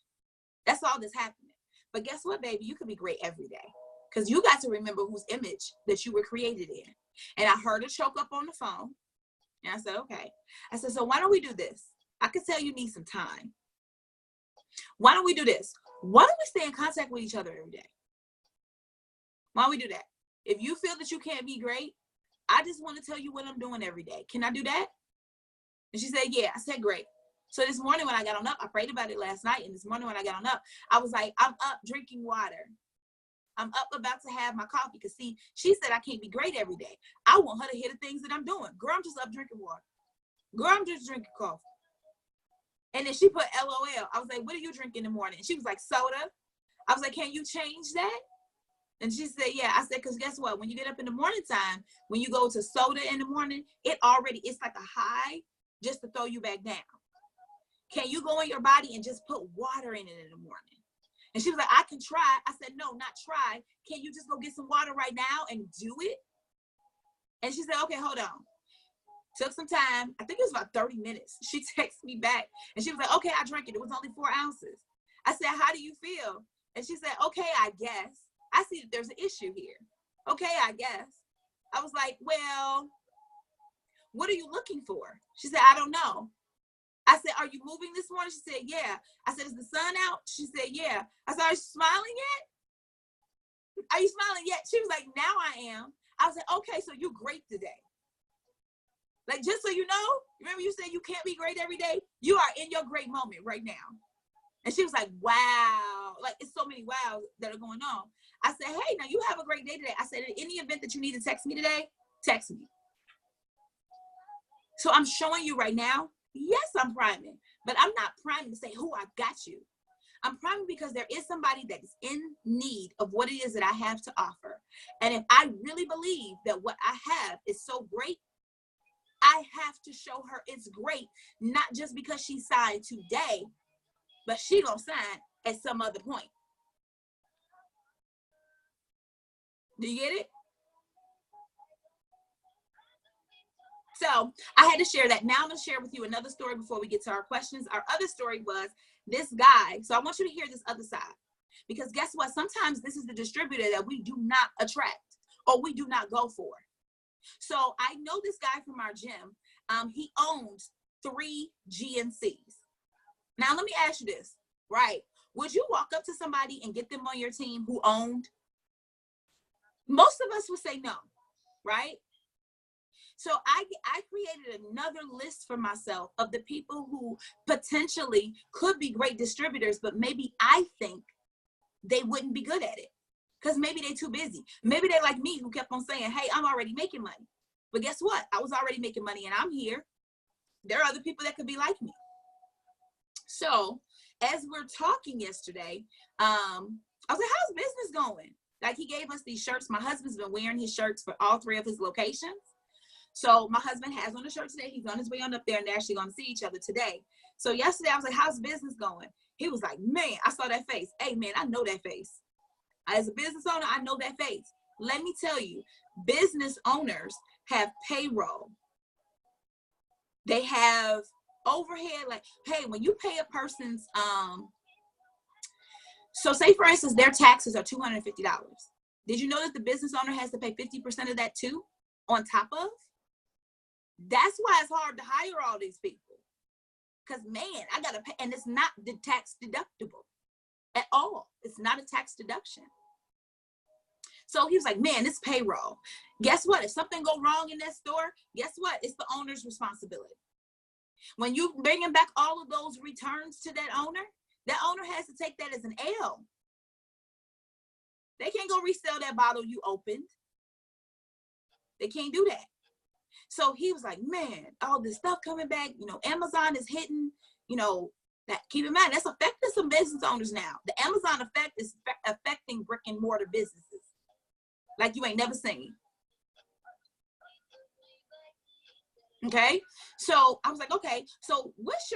That's all that's happening. But guess what, baby? You can be great every day. Because you got to remember whose image that you were created in. And I heard her choke up on the phone. And I said, okay. I said, so why don't we do this? I could tell you need some time. Why don't we do this? Why don't we stay in contact with each other every day? Why don't we do that? If you feel that you can't be great, I just want to tell you what I'm doing every day. Can I do that? And she said, yeah. I said, great. So this morning when I got on up, I prayed about it last night. And this morning when I got on up, I was like, I'm up drinking water. I'm up about to have my coffee. Because see, she said I can't be great every day. I want her to hear the things that I'm doing. Girl, I'm just up drinking water. Girl, I'm just drinking coffee. And then she put LOL. I was like, what do you drink in the morning? And she was like, soda. I was like, can you change that? And she said, yeah. I said, because guess what? When you get up in the morning time, when you go to soda in the morning, it's like a high just to throw you back down. Can you go in your body and just put water in it in the morning? And she was like, I can try. I said, no, not try. Can you just go get some water right now and do it? And she said, okay, hold on. Took some time. I think it was about 30 minutes. She texted me back and she was like, okay, I drank it. It was only 4 ounces. I said, how do you feel? And she said, okay, I guess. I see that there's an issue here. Okay, I guess. I was like, well, what are you looking for? She said, I don't know. I said, are you moving this morning? She said, yeah. I said, is the sun out? She said, yeah. I said, are you smiling yet? Are you smiling yet? She was like, now I am. I was like, okay, so you're great today. Like, just so you know, remember you said you can't be great every day? You are in your great moment right now. And she was like, wow. Like, it's so many wows that are going on. I said, hey, now you have a great day today. I said, in any event that you need to text me today, text me. So I'm showing you right now, yes, I'm priming. But I'm not priming to say, who I got you. I'm priming because there is somebody that is in need of what it is that I have to offer. And if I really believe that what I have is so great, I have to show her it's great, not just because she signed today, but she gonna sign at some other point. Do you get it? So I had to share that. Now I'm gonna share with you another story before we get to our questions. Our other story was this guy. So I want you to hear this other side, because guess what? Sometimes this is the distributor that we do not attract or we do not go for. So I know this guy from our gym. He owns 3 GNCs. Now, let me ask you this, right? Would you walk up to somebody and get them on your team who owned? Most of us would say no, right? So I created another list for myself of the people who potentially could be great distributors, but maybe I think they wouldn't be good at it. Because maybe they're too busy. Maybe they're like me who kept on saying, hey, I'm already making money. But guess what? I was already making money and I'm here. There are other people that could be like me. So as we're talking yesterday, I was like, how's business going? Like, he gave us these shirts. My husband's been wearing his shirts for all 3 of his locations. So my husband has on a shirt today. He's on his way on up there and they're actually going to see each other today. So yesterday I was like, how's business going? He was like, man, I saw that face. Hey, man, I know that face. As a business owner, I know that face. Let me tell you, business owners have payroll. They have overhead. Like, hey, when you pay a person's, so say for instance, their taxes are $250. Did you know that the business owner has to pay 50% of that too, on top of? That's why it's hard to hire all these people. Because, man, I got to pay, and it's not the tax deductible at all. It's not a tax deduction. So he was like, man, it's payroll. Guess what? If something go wrong in that store, guess what? It's the owner's responsibility. When you bringing back all of those returns to that owner has to take that as an L. They can't go resell that bottle you opened. They can't do that. So he was like, man, all this stuff coming back, Amazon is hitting, that, keep in mind, that's affecting some business owners now. The Amazon effect is affecting brick and mortar businesses like you ain't never seen. Okay, so I was like, okay, so hey,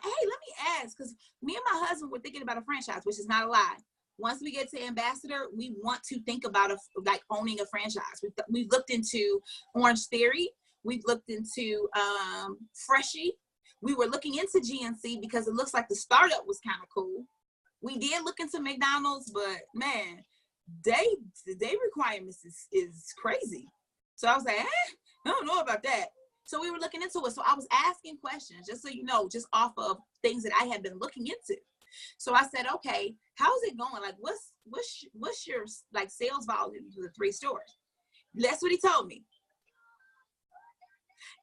let me ask, because me and my husband were thinking about a franchise, which is not a lie. Once we get to ambassador, we want to think about owning a franchise. We've looked into Orange Theory. We've looked into Freshie. We were looking into GNC because it looks like the startup was kind of cool. We did look into McDonald's, but man, they requirements is crazy. So I was like, I don't know about that. So we were looking into it. So I was asking questions, just so you know, just off of things that I had been looking into. So I said, okay, how's it going? Like, what's your like sales volume to the 3 stores? That's what he told me.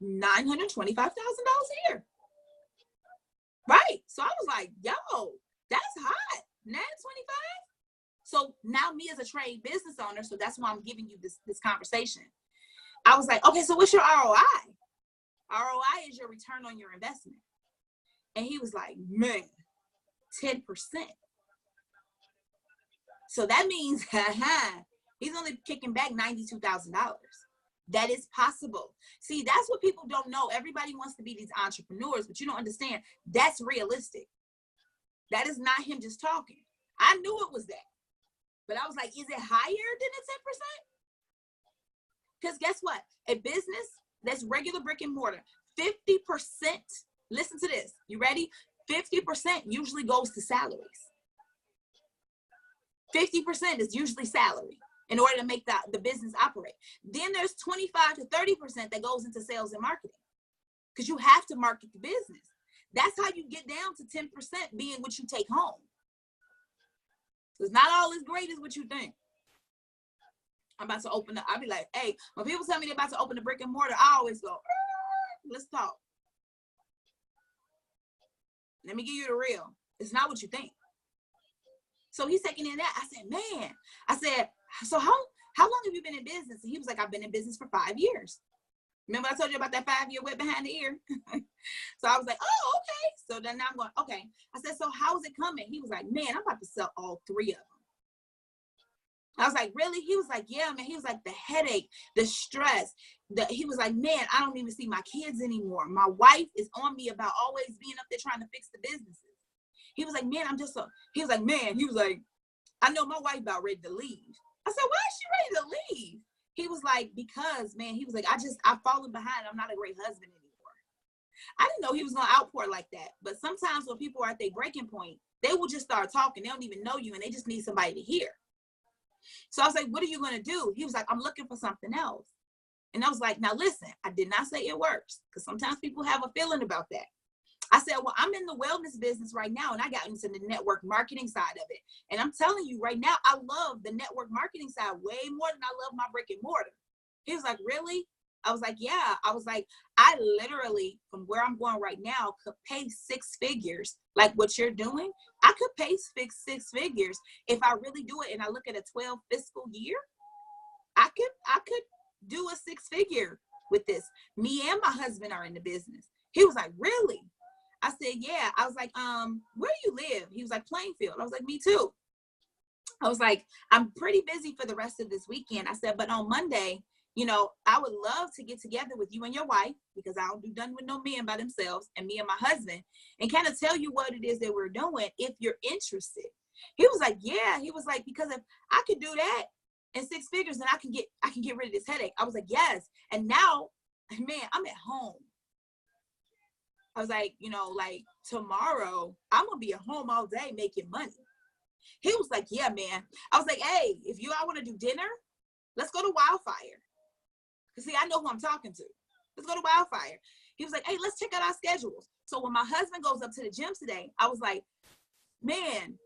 $925,000 a year. Right. So I was like, yo, that's hot. Not 25. So now me as a trade business owner, so that's why I'm giving you this conversation. I was like, okay, so what's your ROI? ROI is your return on your investment. And he was like, man, 10%. So that means he's only kicking back $92,000. That is possible. See, that's what people don't know. Everybody wants to be these entrepreneurs, but you don't understand. That's realistic. That is not him just talking. I knew it was that. But I was like, is it higher than the 10%? Because guess what? A business that's regular brick and mortar, 50%, listen to this. You ready? 50% usually goes to salaries. 50% is usually salary in order to make the business operate. Then there's 25 to 30% that goes into sales and marketing because you have to market the business. That's how you get down to 10% being what you take home. It's not all as great as what you think. I'm about to open up. I'll be like, hey, when people tell me they're about to open a brick and mortar, I always go, let's talk. Let me give you the real. It's not what you think. So he's taking in that. I said, man, so how long have you been in business? And he was like, I've been in business for 5 years. Remember I told you about that 5-year wet behind the ear? So I was like, oh, okay. So then I'm going, okay. I said, so how's it coming? He was like, man, I'm about to sell all 3 of them. I was like, really? He was like, yeah, man. He was like, the headache, the stress. He was like, man, I don't even see my kids anymore. My wife is on me about always being up there trying to fix the businesses. He was like, man, he was like, man, he was like, I know my wife about ready to leave. I said, why is she ready to leave? He was like, because, man, he was like, I've fallen behind. I'm not a great husband anymore. I didn't know he was going to outpour like that. But sometimes when people are at their breaking point, they will just start talking. They don't even know you, and they just need somebody to hear. So I was like, what are you going to do? He was like, I'm looking for something else. And I was like, now listen, I did not say it works, because sometimes people have a feeling about that. I said, well, I'm in the wellness business right now, and I got into the network marketing side of it. And I'm telling you right now, I love the network marketing side way more than I love my brick and mortar. He was like, really? I was like, yeah. I was like, I literally, from where I'm going right now, could pay 6 figures like what you're doing. I could pay 6 figures if I really do it. And I look at a 12 fiscal year, I could do a 6 figure with this. Me and my husband are in the business. He was like, really? I said, yeah. I was like, where do you live? He was like, Plainfield. I was like, me too. I was like, I'm pretty busy for the rest of this weekend. I said, but on Monday, you know, I would love to get together with you and your wife, because I don't do nothing with no men by themselves, and me and my husband, and kind of tell you what it is that we're doing if you're interested. He was like, yeah. He was like, because if I could do that in 6 figures, then I can get rid of this headache. I was like, yes. And now, man, I'm at home. I was like, you know, like tomorrow, I'm going to be at home all day making money. He was like, yeah, man. I was like, hey, if you all want to do dinner, let's go to Wildfire. Because see, I know who I'm talking to. Let's go to Wildfire. He was like, hey, let's check out our schedules. So when my husband goes up to the gym today, I was like, man,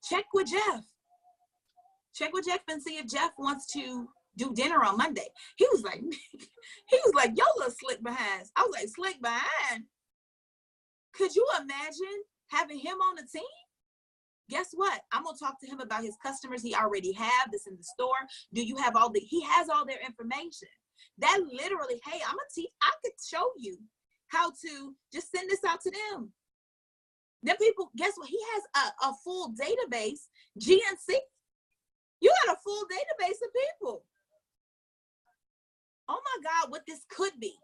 check with Jeff. Check with Jeff and see if Jeff wants to do dinner on Monday. He was like, yo, little slick behind. I was like, slick behind? Could you imagine having him on the team? Guess what? I'm going to talk to him about his customers he already have that's in the store. Do you have he has all their information. That literally, hey, I could show you how to just send this out to them. Then people, guess what? He has a full database, GNC. You got a full database of people. Oh my God, what this could be.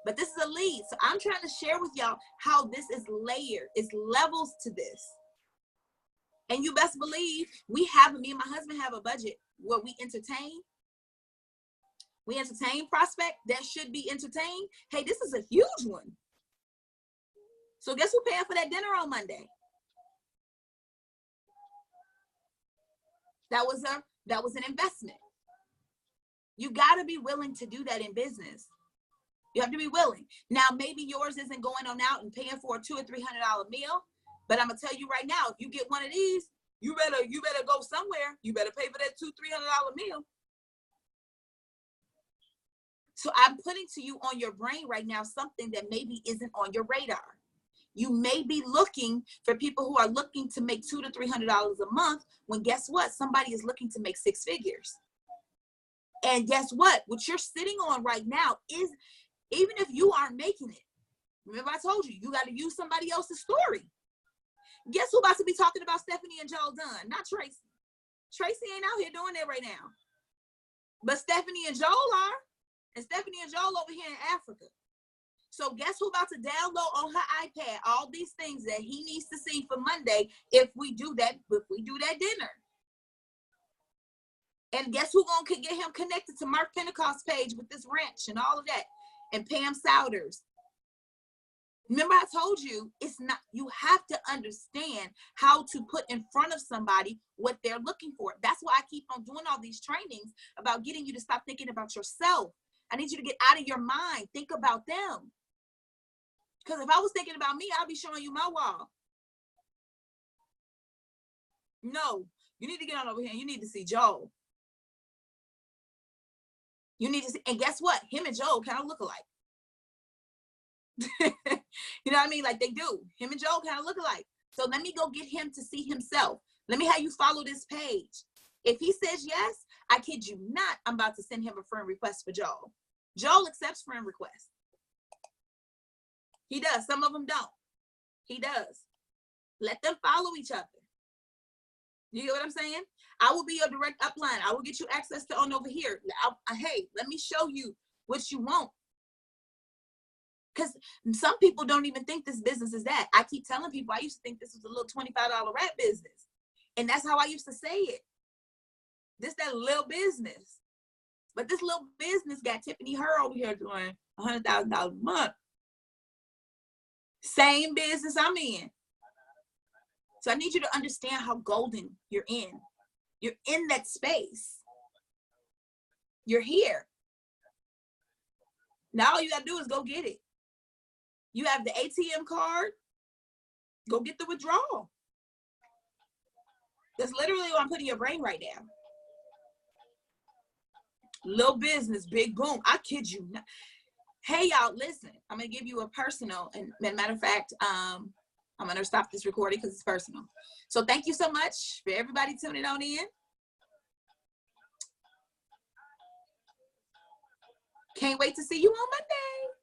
But this is a lead. So I'm trying to share with y'all how this is layered. It's levels to this. And you best believe me and my husband have a budget where we entertain. We entertain prospect that should be entertained. Hey, this is a huge one. So guess who's paying for that dinner on Monday? That was an investment. You got to be willing to do that in business. You have to be willing. Now, maybe yours isn't going on out and paying for a $200 or $300 meal, but I'm gonna tell you right now, if you get one of these, you better go somewhere. You better pay for that $200 or $300 meal. So I'm putting to you on your brain right now something that maybe isn't on your radar. You may be looking for people who are looking to make $200 to $300 a month, when guess what? Somebody is looking to make 6 figures. And guess what? What you're sitting on right now is, even if you aren't making it, remember I told you, you got to use somebody else's story. Guess who about to be talking about Stephanie and Joel Dunn? Not Trayce. Trayce ain't out here doing that right now. But Stephanie and Joel are. And Stephanie and Joel over here in Africa. So guess who about to download on her iPad all these things that he needs to see for Monday if we do that dinner? And guess who gonna get him connected to Mark Pentecost's page with this wrench and all of that? And Pam Souders. Remember I told you, it's not, you have to understand how to put in front of somebody what they're looking for. That's why I keep on doing all these trainings about getting you to stop thinking about yourself. I need you to get out of your mind. Think about them. Because if I was thinking about me, I'd be showing you my wall. No, you need to get on over here and you need to see Joel. You need to see, and guess what? Him and Joel kind of look alike. You know what I mean? Like they do. Him and Joel kind of look alike. So let me go get him to see himself. Let me have you follow this page. If he says yes, I kid you not, I'm about to send him a friend request for Joel. Joel accepts friend requests. He does. Some of them don't. He does. Let them follow each other. You get what I'm saying? I will be your direct upline. I will get you access to on over here. Hey, let me show you what you want. Because some people don't even think this business is that. I keep telling people I used to think this was a little $25 rap business. And that's how I used to say it. This that little business. But this little business got Tiffany Her over here doing $100,000 a month. Same business I'm in. So I need you to understand how golden you're in. You're in that space. You're here. Now all you gotta do is go get it. You have the ATM card. Go get the withdrawal. That's literally what I'm putting in your brain right now. Little business, big boom. I kid you not. Hey, y'all, listen. I'm going to give you a personal. And matter of fact, I'm going to stop this recording because it's personal. So thank you so much for everybody tuning on in. Can't wait to see you on Monday.